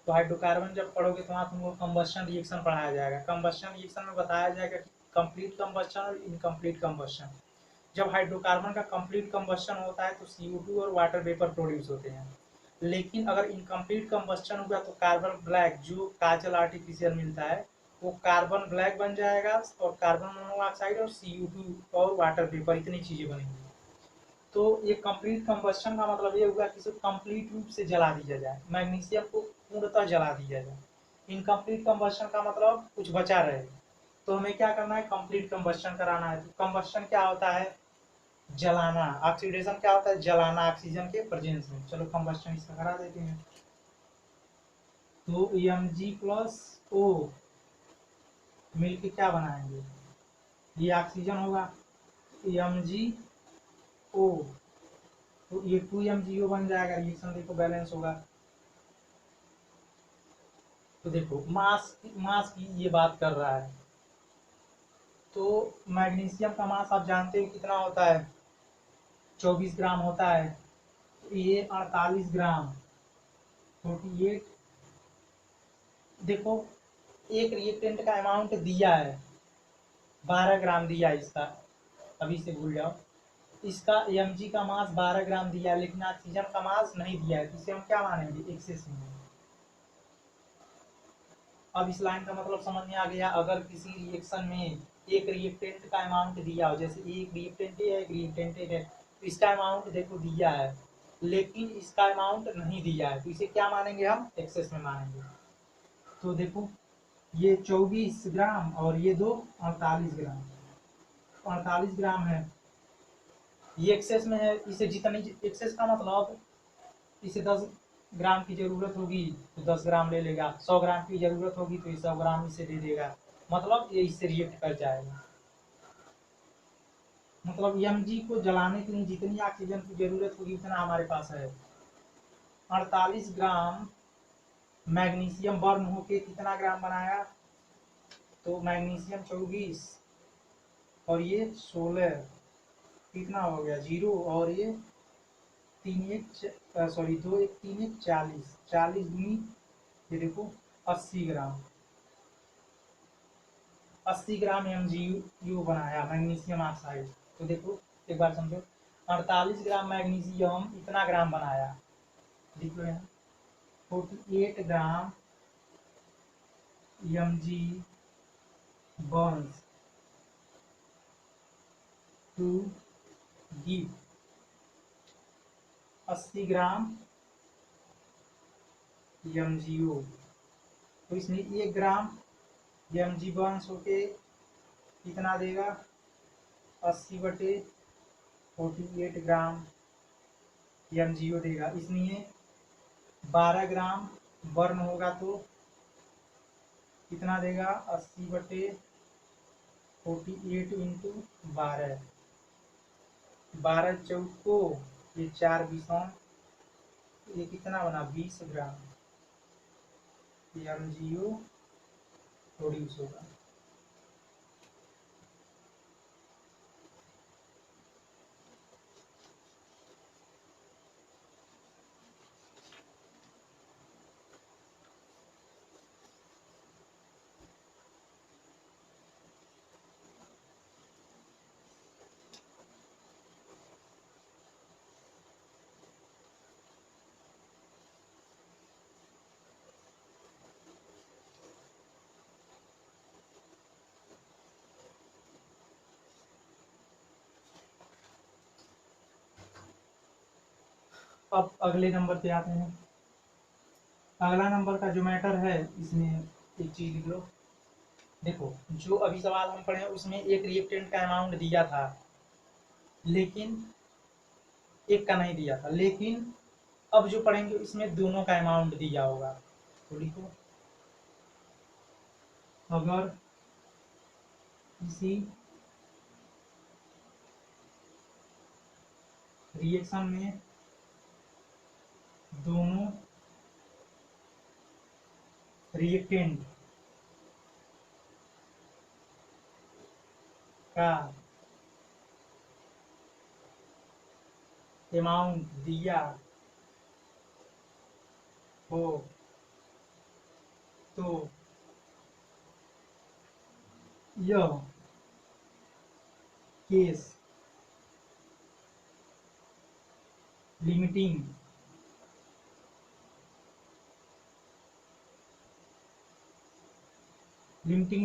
तो हाइड्रोकार्बन जब पढ़ोगे तो वहाँ तुमको कंबस्शन रिएक्शन पढ़ाया जाएगा। कंबस्शन रिएक्शन में बताया जाएगा कि कंप्लीट कंबस्शन और इनकम्प्लीट कंबस्शन। जब हाइड्रोकार्बन का कंप्लीट कंबस्शन होता है तो CO2 और वाटर वेपर प्रोड्यूस होते हैं, लेकिन अगर इनकम्प्लीट कंबस्शन हुआ तो कार्बन ब्लैक, जो काजल आर्टिफिशियल मिलता है, वो कार्बन ब्लैक बन जाएगा और कार्बन मोनोऑक्साइड और CO2 और वाटर वेपर, इतनी चीजें बनेंगी। तो ये कंप्लीट कंबस्शन का मतलब ये हुआ कि इसे कंप्लीट रूप से जला दिया जाए, मैग्नीशियम को पूर्णतः जला दिया जाए। इनकम्प्लीट कंबस्शन का मतलब कुछ बचा रहे, तो हमें क्या करना है, कंप्लीट कंबस्शन कराना है। तो कंबस्शन क्या होता है, जलाना। ऑक्सीडेशन क्या होता है, जलाना ऑक्सीजन के प्रेजेंस में। चलो कंबस्शन इसका करा देते हैं। तो Mg प्लस O मिलके क्या बनाएंगे, ये ऑक्सीजन होगा। Mg ओ, तो ये 2 MgO बन जाएगा। रिएक्शन देखो बैलेंस होगा। तो देखो मास मास की ये बात कर रहा है। तो मैग्नीशियम का मास आप जानते हो कितना होता है, 24 ग्राम होता है। तो ये 48 ग्राम, 48। देखो एक रिएक्टेंट का अमाउंट दिया है, 12 ग्राम दिया है इसका, अभी से भूल जाओ। इसका mg का मास 12 ग्राम दिया है, लेकिन ऑक्सीजन का मास नहीं दिया है, तो इसे हम क्या मानेंगे, एक्सेस में। अब इस लाइन का मतलब समझ में आ गया। अगर किसी रिएक्शन में एक रिएक्टेंट का अमाउंट दिया हो, जैसे एक रिएक्टेंट है एक रिएक्टेंट है, तो इसका अमाउंट देखो दिया है, लेकिन इसका अमाउंट नहीं दिया है, तो इसे क्या मानेंगे, हम एक्सेस में मानेंगे। तो देखो ये 24 ग्राम और ये दो 48 ग्राम, 48 ग्राम है, ये एक्सेस में है। इसे जितनी एक्सेस का मतलब, इसे 10 ग्राम की जरूरत होगी तो 10 ग्राम ले लेगा, 100 ग्राम की जरूरत होगी तो 100 ग्राम इसे दे देगा, मतलब ये इससे रिएक्ट कर जाएगा। मतलब mg को जलाने के लिए जितनी ऑक्सीजन की जरूरत होगी उतना हमारे पास है। 48 ग्राम मैग्नीशियम बर्न होके कितना ग्राम बनाया, तो मैग्नीशियम 24 और ये 16, कितना हो गया 0, और ये 2 1 3 1 40, 40 दूनी ये देखो 80 ग्राम, 80 ग्राम MgU बनाया मैग्नीशियम ऑक्साइड। तो देखो एक बार समझो, 48 ग्राम मैग्नीशियम इतना ग्राम बनाया, देखो यहाँ 48 ग्राम Mg burns to give 80 gram MgO। तो इसमें 1 ग्राम Mg बर्न्स होके कितना देगा, 80/48 ग्राम MgO देगा। इसलिए 12 ग्राम बर्न होगा तो कितना देगा, 80/48 इंटू 12, 12 चौको ये 4 बीसों, ये कितना बना 20 ग्राम MgO प्रोड्यूस होगा। अब अगले नंबर पे आते हैं। अगला नंबर का जो मैटर है, इसमें एक चीज लिख लो। देखो जो अभी सवाल हम पढ़े उसमें एक रिएक्टेंट का अमाउंट दिया था, लेकिन एक का नहीं दिया था, लेकिन अब जो पढ़ेंगे इसमें दोनों का अमाउंट दिया होगा। तो लिखो, अगर किसी रिएक्शन में दोनों रिएक्टेंट का अमाउंट दिया हो तो यह केस लिमिटिंग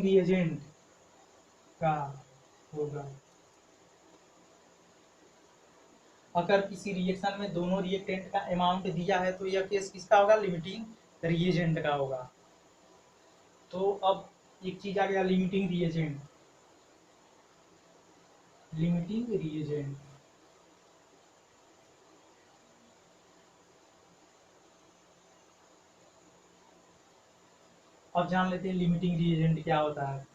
रिएजेंट का होगा। अगर किसी रिएक्शन में दोनों रिएक्टेंट का अमाउंट दिया है तो यह केस किसका होगा, लिमिटिंग रिएजेंट का होगा। तो अब एक चीज आ गया लिमिटिंग रिएजेंट, लिमिटिंग रिएजेंट। अब जान लेते हैं लिमिटिंग रिएजेंट क्या होता है।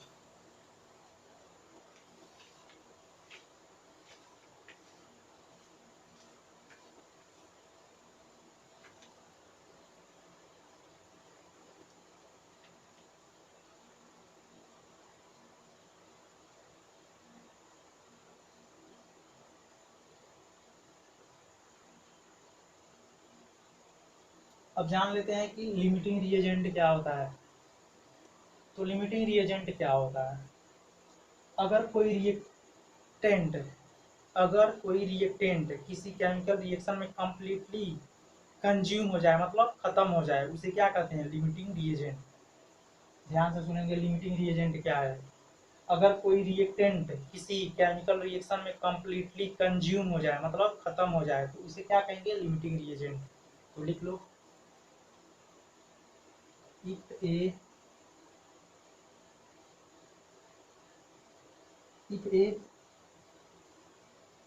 अब जान लेते हैं कि लिमिटिंग रिएजेंट क्या होता है। तो लिमिटिंग रिएजेंट क्या होता है? अगर कोई रिएक्टेंट अगर कोई रिएक्टेंट किसी केमिकल रिएक्शन में कंप्लीटली कंज्यूम हो जाए, मतलब खत्म हो जाए, उसे क्या कहते हैं? Limiting reagent. ध्यान से सुनेंगे, लिमिटिंग रिएजेंट क्या है। अगर कोई रिएक्टेंट किसी केमिकल रिएक्शन में कंप्लीटली कंज्यूम हो जाए, मतलब खत्म हो जाए, तो उसे क्या कहेंगे? Limiting reagent. तो लिख लो, if a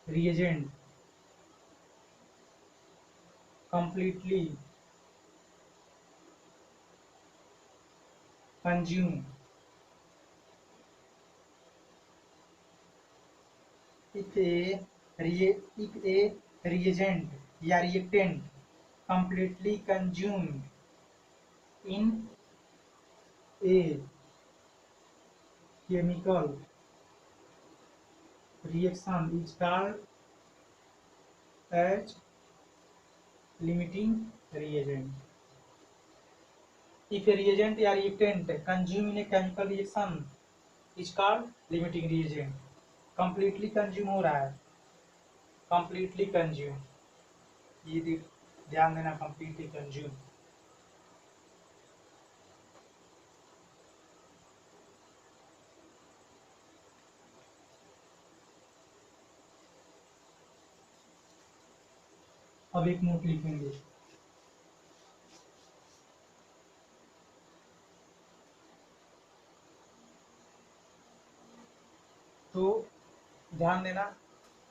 reagent completely consume if a reagent या reactant completely consumed in a chemical reaction is called as limiting reagent. If a reagent या reactant consume in a chemical reaction is called limiting reagent. completely consume हो रहा है, completely consume, ये ध्यान देना, completely consume। अब एक note लिखेंगे, तो ध्यान देना,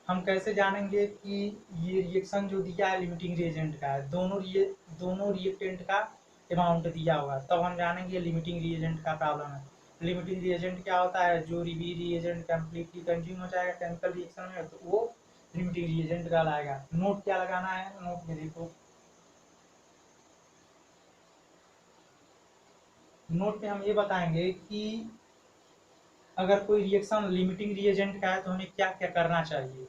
हम कैसे जानेंगे कि ये रिएक्शन जो दिया है लिमिटिंग रिएजेंट का है? दोनों रिएक्टेंट का अमाउंट दिया होगा, तब हम जानेंगे लिमिटिंग रिएजेंट का प्रॉब्लम है। लिमिटिंग रिएजेंट क्या होता है? जो भी रिएजेंट कम्प्लीटली कंज्यूम हो जाएगा केमिकल रिएक्शन में, तो वो लिमिटिंग रिएजेंट कहलाएगा। नोट क्या लगाना है? नोट में देखो, नोट में हम ये बताएंगे कि अगर कोई रिएक्शन लिमिटिंग रिएजेंट का है तो हमें क्या क्या करना चाहिए।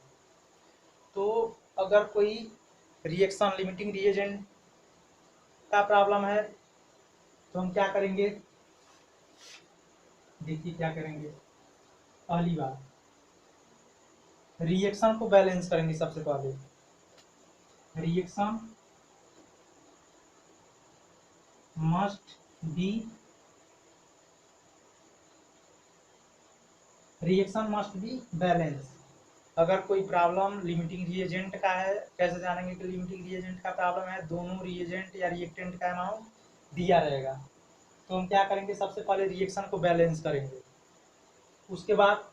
तो अगर कोई रिएक्शन लिमिटिंग रिएजेंट का प्रॉब्लम है तो हम क्या करेंगे? देखिए क्या करेंगे। पहली बात, रिएक्शन को बैलेंस करेंगे। सबसे पहले रिएक्शन मस्ट बी बैलेंस। अगर कोई प्रॉब्लम लिमिटिंग रिएजेंट का है, कैसे जानेंगे कि लिमिटिंग रिएजेंट का प्रॉब्लम है? दोनों रिएजेंट या रिएक्टेंट का अमाउंट दिया रहेगा, तो हम क्या करेंगे? सबसे पहले रिएक्शन को बैलेंस करेंगे। उसके बाद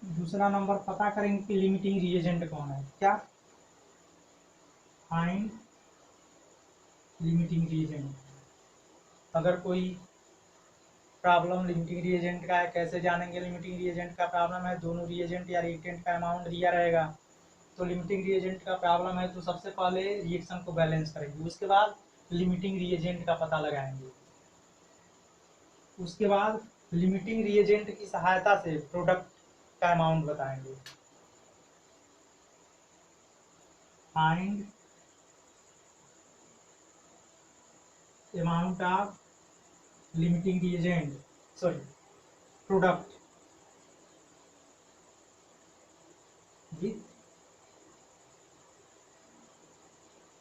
दूसरा नंबर पता करेंगे कि लिमिटिंग रिएजेंट कौन है। क्या? Find limiting reagent. अगर कोई प्रॉब्लम लिमिटिंग रिएजेंट का है, कैसे जानेंगे लिमिटिंग रिएजेंट का प्रॉब्लम है? दोनों रिएजेंट या रिएक्टेंट का अमाउंट दिया रहेगा, तो लिमिटिंग रिएजेंट का प्रॉब्लम है, तो सबसे पहले रिएक्शन को बैलेंस करेंगे। उसके बाद लिमिटिंग रिएजेंट का पता लगाएंगे। उसके बाद लिमिटिंग रिएजेंट की सहायता से प्रोडक्ट का अमाउंट बताएंगे। Find amount of limiting reagent, sorry, product with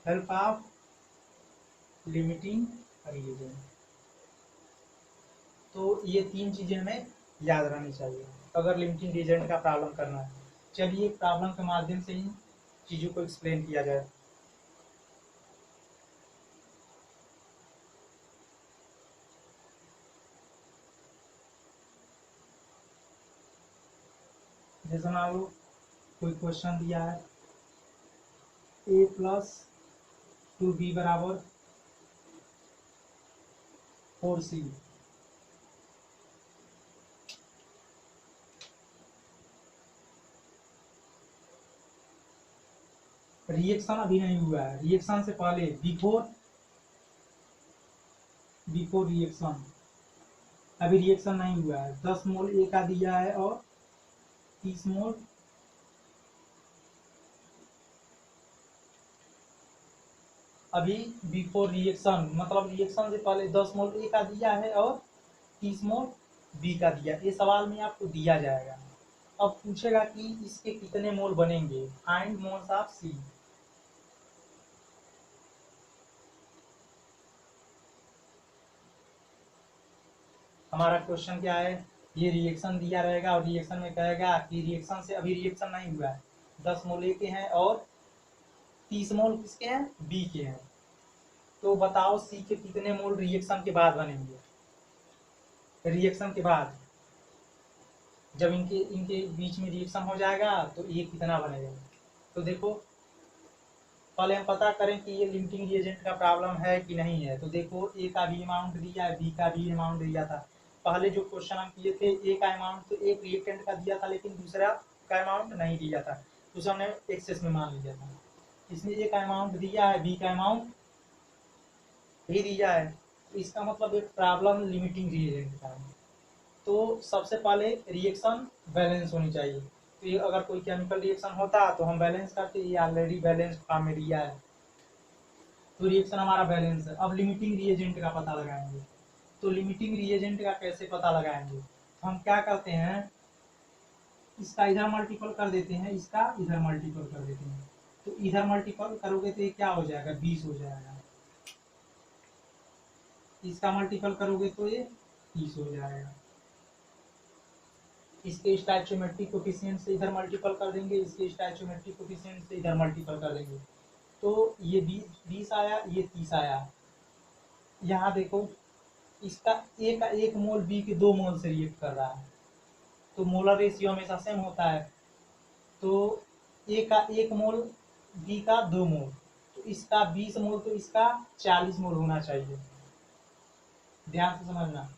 help of limiting reagent. तो ये तीन चीजें हमें याद रहनी चाहिए अगर लिमिटिंग रिएजेंट का प्रॉब्लम करना है। चलिए प्रॉब्लम के माध्यम से इन चीजों को एक्सप्लेन किया जाए। जैसे मान लो कोई क्वेश्चन दिया है, a प्लस 2b बराबर 4c। रिएक्शन अभी नहीं हुआ है, रिएक्शन से पहले बिफोर रिएक्शन अभी रिएक्शन नहीं हुआ है, 10 मोल ए का दिया है और 30 मोल अभी बिफोर रिएक्शन, मतलब रिएक्शन से पहले 10 मोल ए का दिया है और 30 मोल बी का दिया। ये सवाल में आपको दिया जाएगा। अब पूछेगा कि इसके कितने मोल बनेंगे, फाइंड मोल्स ऑफ सी। हमारा क्वेश्चन क्या है, ये रिएक्शन दिया रहेगा और रिएक्शन में कहेगा कि रिएक्शन से अभी रिएक्शन नहीं हुआ है, 10 मोल ए के हैं और 30 मोल किसके हैं, बी के हैं। तो बताओ सी के कितने मोल रिएक्शन के बाद बनेंगे। रिएक्शन के बाद जब इनके इनके बीच में रिएक्शन हो जाएगा तो ये कितना बनेगा। तो देखो पहले हम पता करें कि ये लिमिटिंग रिएजेंट का प्रॉब्लम है कि नहीं है। तो देखो ए का भी अमाउंट दिया है, बी का भी अमाउंट दिया था। पहले जो क्वेश्चन हम किए थे ए का अमाउंट तो एक रिएक्टेंट का दिया था, लेकिन दूसरा का अमाउंट नहीं दिया था, उसे हमने एक्सेस में मान लिया था। इसमें ए का अमाउंट दिया है, बी का अमाउंट भी दिया है, तो इसका मतलब एक प्रॉब्लम लिमिटिंग रिएजेंट का है। तो सबसे पहले रिएक्शन बैलेंस होनी चाहिए। तो ये अगर कोई केमिकल रिएक्शन होता तो हम बैलेंस करते, ये ऑलरेडी बैलेंस फॉर्म में दिया है, तो रिएक्शन हमारा बैलेंस है। अब लिमिटिंग रिएजेंट का पता लगाएंगे। तो लिमिटिंग रिएजेंट का कैसे पता लगाएंगे, तो हम क्या करते हैं, इसका इधर मल्टीपल कर देते हैं, इसका इधर मल्टीपल कर देते हैं। तो इधर मल्टीपल करोगे तो ये क्या हो जाएगा, 20 हो जाएगा। इसका मल्टीपल करोगे तो ये 30 हो जाएगा। इसके स्टैचोमेट्रिक कोफिशिएंट से इधर मल्टीपल कर देंगे, इसके स्टैचोमेट्रिक कोफिशिएंट से इधर मल्टीपल कर देंगे, तो ये 20 आया, ये 30 आया। यहाँ देखो इसका ए का 1 मोल बी के 2 मोल से रिएक्ट कर रहा है, तो मोलर रेशियो हमेशा सेम होता है। तो ए का 1 मोल बी का 2 मोल, तो इसका 20 मोल तो इसका 40 मोल होना चाहिए। ध्यान से समझना,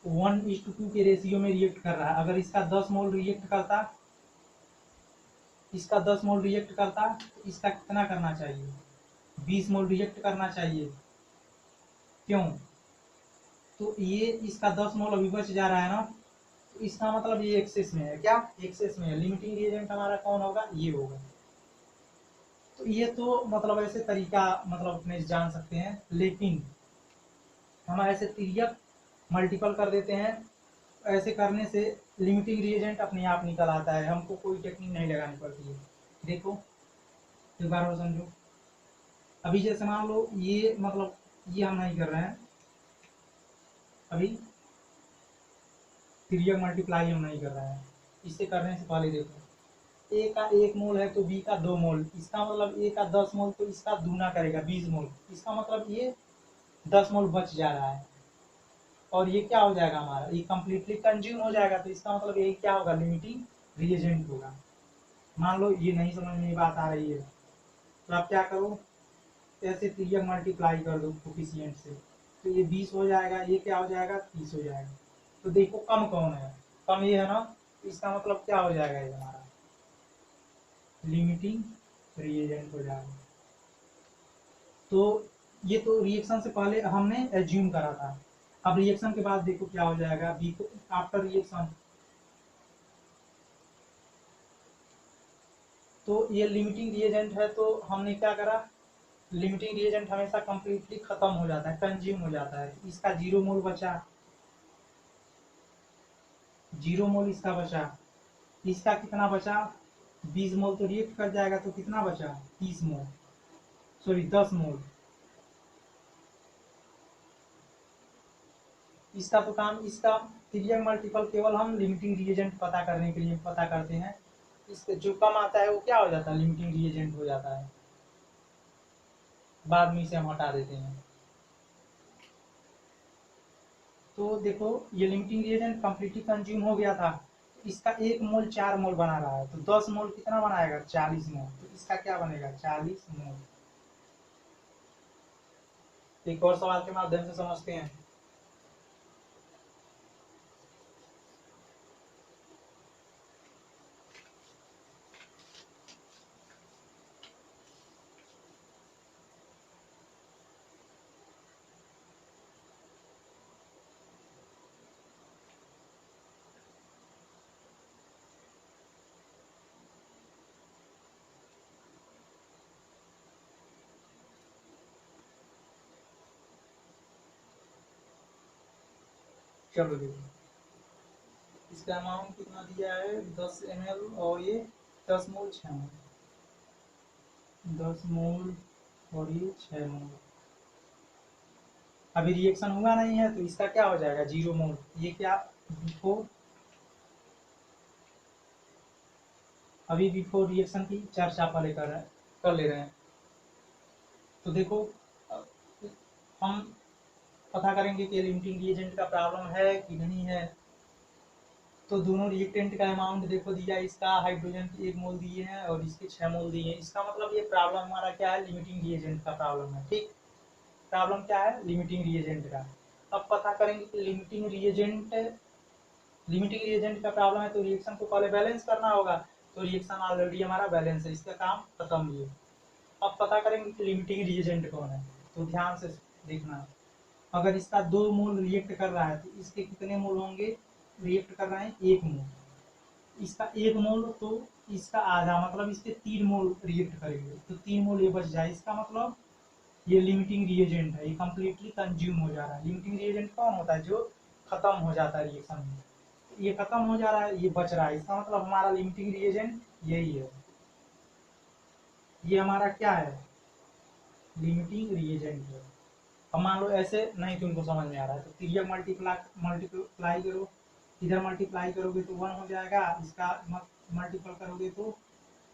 1:2 के रेशियो में रिएक्ट कर रहा है। अगर इसका 10 मोल रिएक्ट करता, इसका 10 मोल रिएक्ट करता तो इसका कितना करना चाहिए, 20 मोल रिएक्ट करना चाहिए। क्यों, तो ये इसका 10 मोल अभी बच जा रहा है ना, तो इसका मतलब ये एक्सेस में है। क्या एक्सेस में है, लिमिटिंग रिएजेंट हमारा कौन होगा, ये होगा। तो ये तो मतलब ऐसे तरीका मतलब अपने जान सकते हैं, लेकिन हम ऐसे तिर्यक मल्टीपल कर देते हैं। ऐसे करने से लिमिटिंग रिएजेंट अपने आप निकल आता है, हमको कोई टेक्निक नहीं लगानी पड़ती है। देखो एक बार और समझो, अभी जैसे मान लो ये मतलब ये हम नहीं कर रहे हैं, अभी तिर्यक मल्टीप्लाई हम नहीं कर रहे हैं। इससे करने से पहले देखो ए का 1 मोल है तो बी का 2 मोल, इसका मतलब ए का 10 मोल तो इसका दूना करेगा 20 मोल, इसका मतलब ये 10 मोल बच जा रहा है और ये क्या हो जाएगा हमारा, ये कंप्लीटली कंज्यूम हो जाएगा। तो इसका मतलब ये क्या होगा, लिमिटिंग रिएजेंट होगा। मान लो ये नहीं समझ में बात आ रही है तो आप क्या करो, ऐसे तिर्यक मल्टीप्लाई कर दो कोफिशिएंट से, तो ये 20 हो जाएगा, ये क्या हो जाएगा, 30 हो जाएगा। तो देखो कम कौन है, कम ये है ना, तो इसका मतलब क्या हो जाएगा, ये हमारा लिमिटिंग रिएजेंट हो जाएगा। तो ये तो रिएक्शन से पहले हमने एज्यूम करा था। अब रिएक्शन के बाद देखो क्या हो जाएगा, बी को आफ्टर रिएक्शन, तो ये लिमिटिंग रिएजेंट है तो हमने क्या करा, लिमिटिंग रिएजेंट हमेशा कंप्लीटली खत्म हो जाता है, कंज्यूम हो जाता है। इसका 0 मोल बचा, 0 मोल इसका बचा, इसका कितना बचा, 20 मोल तो रिएक्ट कर जाएगा, तो कितना बचा, 30 मोल, सॉरी 10 मोल। इसका तो काम, इसका तिर्यक मल्टीपल केवल हम लिमिटिंग रिएजेंट पता करने के लिए पता करते हैं। इसके जो कम आता है वो क्या हो जाता है, लिमिटिंग रिएजेंट हो जाता है, बाद में इसे हम हटा देते हैं। तो देखो ये लिमिटिंग रिएजेंट कंप्लीटली कंज्यूम हो गया था, तो इसका 1 मोल 4 मोल बना रहा है, तो 10 मोल कितना बनाएगा, 40 मोल, तो इसका क्या बनेगा, 40 मोल। एक और सवाल के माध्यम से समझते हैं। चलो देखो, इसका अमाउंट कितना दिया है 10 ml और ये 10 मोल 6 मोल, 10 मोल और ये 6 मोल। अभी रिएक्शन हुआ नहीं है तो इसका क्या हो जाएगा 0 मोल। ये क्या बिफोर, अभी बिफोर रिएक्शन की चर्चा पहले कर ले रहे हैं। तो देखो हम पता करेंगे कि लिमिटिंग रिएजेंट का प्रॉब्लम है कि नहीं है। तो दोनों रिएक्टेंट का अमाउंट देखो दिया, इसका हाइड्रोजन की 1 मोल दिए हैं और इसके 6 मोल दिए हैं। इसका मतलब ये प्रॉब्लम हमारा क्या है, लिमिटिंग रिएजेंट का प्रॉब्लम है। ठीक, प्रॉब्लम क्या है, लिमिटिंग रिएजेंट का। अब पता करेंगे कि लिमिटिंग रिएजेंट का प्रॉब्लम है तो रिएक्शन को पहले बैलेंस करना होगा। तो रिएक्शन ऑलरेडी हमारा बैलेंस है, इसका काम खत्म भी है। अब पता करेंगे कि लिमिटिंग रिएजेंट कौन है। तो ध्यान से देखना, अगर इसका 2 मोल रिएक्ट कर रहा है तो इसके कितने मोल होंगे, रिएक्ट कर रहे हैं 1 मोल। इसका 1 मोल तो इसका आधा, मतलब इसके 3 मोल रिएक्ट करेंगे तो 3 मोल ये बच जाए। इसका मतलब ये लिमिटिंग रिएजेंट है, ये कंप्लीटली कंज्यूम हो जा रहा है। लिमिटिंग रिएजेंट कौन होता है, जो खत्म हो जाता है रिएक्शन में। ये खत्म हो जा रहा है, ये बच रहा है, इसका मतलब हमारा लिमिटिंग रिएजेंट यही है। ये हमारा क्या है, लिमिटिंग रिएजेंट है। अब मान लो ऐसे नहीं तुमको समझ में आ रहा है तो तिर्यक मल्टीप्लाई करो, इधर मल्टीप्लाई करोगे तो 1 हो जाएगा, इसका मल्टीपल करोगे तो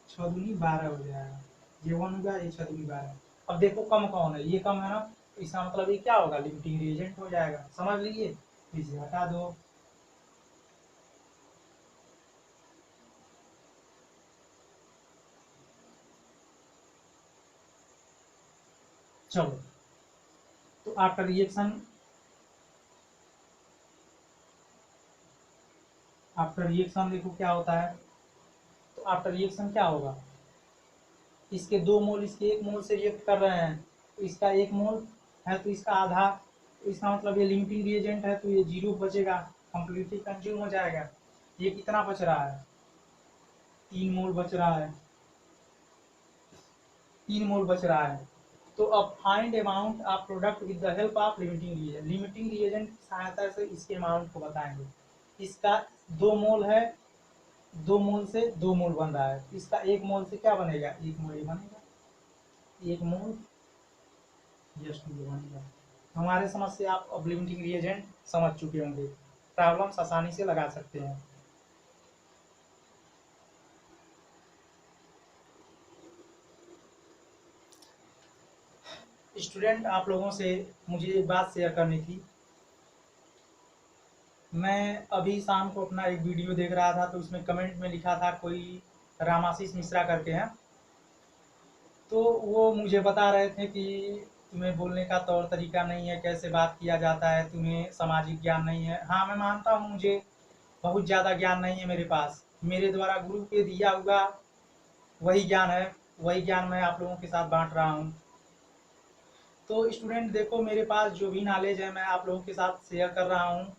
6 दूनी 12 हो जाएगा। ये 1 होगा, ये 6 दूनी 12। अब देखो कम कौन है, ये कम है ना, तो इसका मतलब ये क्या होगा, लिमिटिंग रिएजेंट हो जाएगा। समझ लीजिए, इसे हटा दो। चलो, तो आफ्टर रिएक्शन देखो क्या होता है। तो आफ्टर रिएक्शन क्या होगा, इसके 2 मोल इसके 1 मोल से रिएक्ट कर रहे हैं तो इसका 1 मोल है तो इसका आधा, तो इसका मतलब ये लिमिटिंग रिएजेंट है तो ये 0 बचेगा, कंप्लीटली कंज्यूम हो जाएगा। ये कितना बच रहा है, 3 मोल बच रहा है, 3 मोल बच रहा है। तो अब find amount of product with the help of limiting reagent. Limiting reagent की सहायता से इसके अमाउंट को बताएंगे। इसका 2 मोल है, 2 मोल से 2 मोल बन रहा है, इसका 1 मोल से क्या बनेगा, 1 मोल ये बनेगा, 1 मोल यस टू बनेगा। हमारे समझ से आप अब लिमिटिंग रिएजेंट समझ चुके होंगे, प्रॉब्लम्स आसानी से लगा सकते हैं। स्टूडेंट, आप लोगों से मुझे एक बात शेयर करनी थी। मैं अभी शाम को अपना एक वीडियो देख रहा था तो उसमें कमेंट में लिखा था कोई, रामाशीष मिश्रा करके हैं, तो वो मुझे बता रहे थे कि तुम्हें बोलने का तौर तरीका नहीं है, कैसे बात किया जाता है, तुम्हें सामाजिक ज्ञान नहीं है। हाँ, मैं मानता हूँ मुझे बहुत ज़्यादा ज्ञान नहीं है मेरे पास, मेरे द्वारा गुरु के दिया हुआ वही ज्ञान है, वही ज्ञान मैं आप लोगों के साथ बांट रहा हूँ। तो स्टूडेंट देखो, मेरे पास जो भी नॉलेज है मैं आप लोगों के साथ शेयर कर रहा हूँ।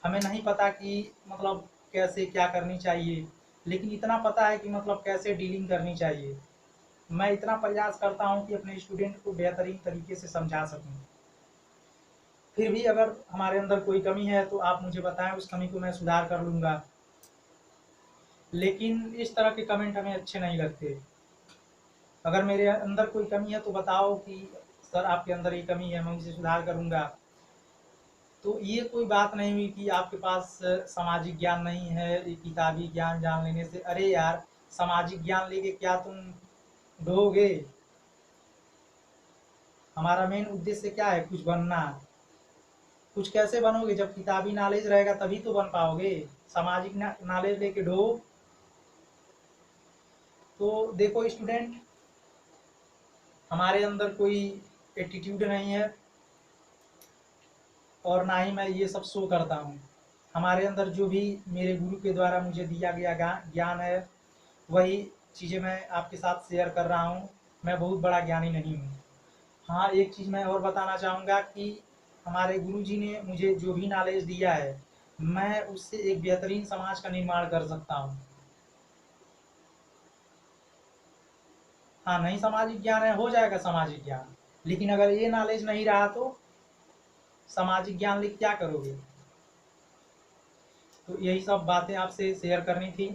हमें नहीं पता कि मतलब कैसे क्या करनी चाहिए, लेकिन इतना पता है कि मतलब कैसे डीलिंग करनी चाहिए। मैं इतना प्रयास करता हूँ कि अपने स्टूडेंट को बेहतरीन तरीके से समझा सकूँ। फिर भी अगर हमारे अंदर कोई कमी है तो आप मुझे बताएं, उस कमी को मैं सुधार कर लूँगा। लेकिन इस तरह के कमेंट हमें अच्छे नहीं लगते। अगर मेरे अंदर कोई कमी है तो बताओ कि सर आपके अंदर ये कमी है, मैं इसे सुधार करूँगा। तो ये कोई बात नहीं हुई कि आपके पास सामाजिक ज्ञान नहीं है, ये किताबी ज्ञान जान लेने से। अरे यार, सामाजिक ज्ञान लेके क्या तुम ढोगे, हमारा मेन उद्देश्य क्या है, कुछ बनना। कुछ कैसे बनोगे, जब किताबी नॉलेज रहेगा तभी तो बन पाओगे। सामाजिक नॉलेज लेके ढो। तो देखो स्टूडेंट, हमारे अंदर कोई एटीट्यूड नहीं है और ना ही मैं ये सब शो करता हूँ। हमारे अंदर जो भी मेरे गुरु के द्वारा मुझे दिया गया ज्ञान है वही चीज़ें मैं आपके साथ शेयर कर रहा हूँ। मैं बहुत बड़ा ज्ञानी नहीं हूँ। हाँ, एक चीज़ मैं और बताना चाहूँगा कि हमारे गुरुजी ने मुझे जो भी नॉलेज दिया है मैं उससे एक बेहतरीन समाज का निर्माण कर सकता हूँ। हाँ, नहीं सामाजिक ज्ञान है, हो जाएगा सामाजिक ज्ञान, लेकिन अगर ये नॉलेज नहीं रहा तो सामाजिक ज्ञान लेके क्या करोगे। तो यही सब बातें आपसे शेयर करनी थी।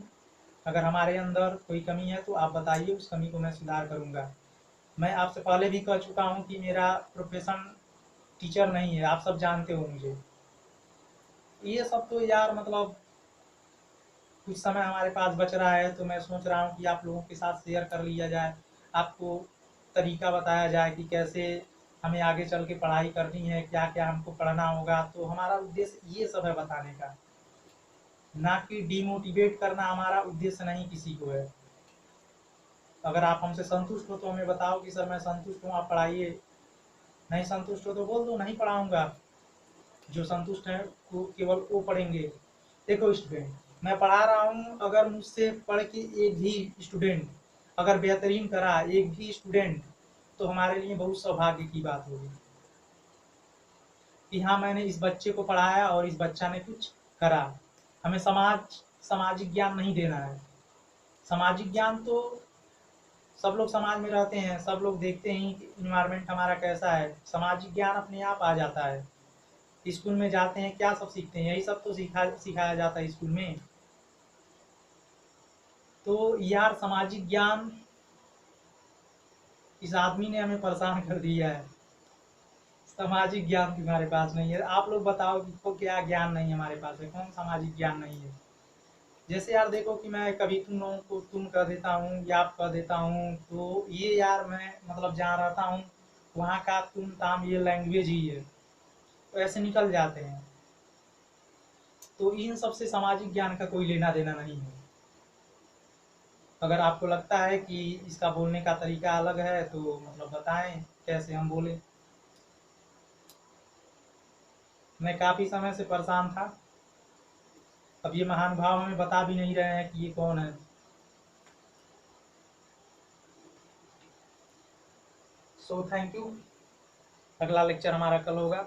अगर हमारे अंदर कोई कमी है तो आप बताइए, उस कमी को मैं सुधार करूँगा। मैं आपसे पहले भी कह चुका हूँ कि मेरा प्रोफेशन टीचर नहीं है, आप सब जानते हो मुझे। ये सब तो यार मतलब कुछ समय हमारे पास बच रहा है तो मैं सोच रहा हूँ कि आप लोगों के साथ शेयर कर लिया जाए, आपको तरीका बताया जाए कि कैसे हमें आगे चल के पढ़ाई करनी है, क्या क्या हमको पढ़ना होगा। तो हमारा उद्देश्य ये सब है बताने का, ना कि डिमोटिवेट करना हमारा उद्देश्य नहीं किसी को है। अगर आप हमसे संतुष्ट हो तो हमें बताओ कि सर मैं संतुष्ट हूँ, आप पढ़ाइए। नहीं संतुष्ट हो तो बोल दो नहीं पढ़ाऊँगा। जो संतुष्ट है वो केवल वो पढ़ेंगे। देखो स्टूडेंट, मैं पढ़ा रहा हूँ, अगर मुझसे पढ़ के एक भी स्टूडेंट अगर बेहतरीन करा, एक भी स्टूडेंट, तो हमारे लिए बहुत सौभाग्य की बात होगी कि हाँ मैंने इस बच्चे को पढ़ाया और इस बच्चा ने कुछ करा। हमें सामाजिक ज्ञान नहीं देना है। सामाजिक ज्ञान तो सब लोग समाज में रहते हैं, सब लोग देखते हैं कि इन्वायरमेंट हमारा कैसा है। सामाजिक ज्ञान अपने आप आ जाता है। स्कूल में जाते हैं क्या सब सीखते हैं, यही सब तो सिखाया जाता है स्कूल में। तो यार सामाजिक ज्ञान, इस आदमी ने हमें परेशान कर दिया है। सामाजिक ज्ञान तुम्हारे पास नहीं है, आप लोग बताओ कि को क्या ज्ञान नहीं हमारे पास है, कौन सामाजिक ज्ञान नहीं है। जैसे यार देखो कि मैं कभी तुम लोगों को तुम कह देता हूँ या आप कह देता हूँ, तो ये यार मैं मतलब जहाँ रहता हूँ वहाँ का तुम ताम ये लैंग्वेज ही है, तो ऐसे निकल जाते हैं। तो इन सबसे सामाजिक ज्ञान का कोई लेना देना नहीं है। अगर आपको लगता है कि इसका बोलने का तरीका अलग है तो मतलब बताएं कैसे हम बोले। मैं काफ़ी समय से परेशान था, अब ये महान भाव हमें बता भी नहीं रहे हैं कि ये कौन है। So thank you. अगला लेक्चर हमारा कल होगा।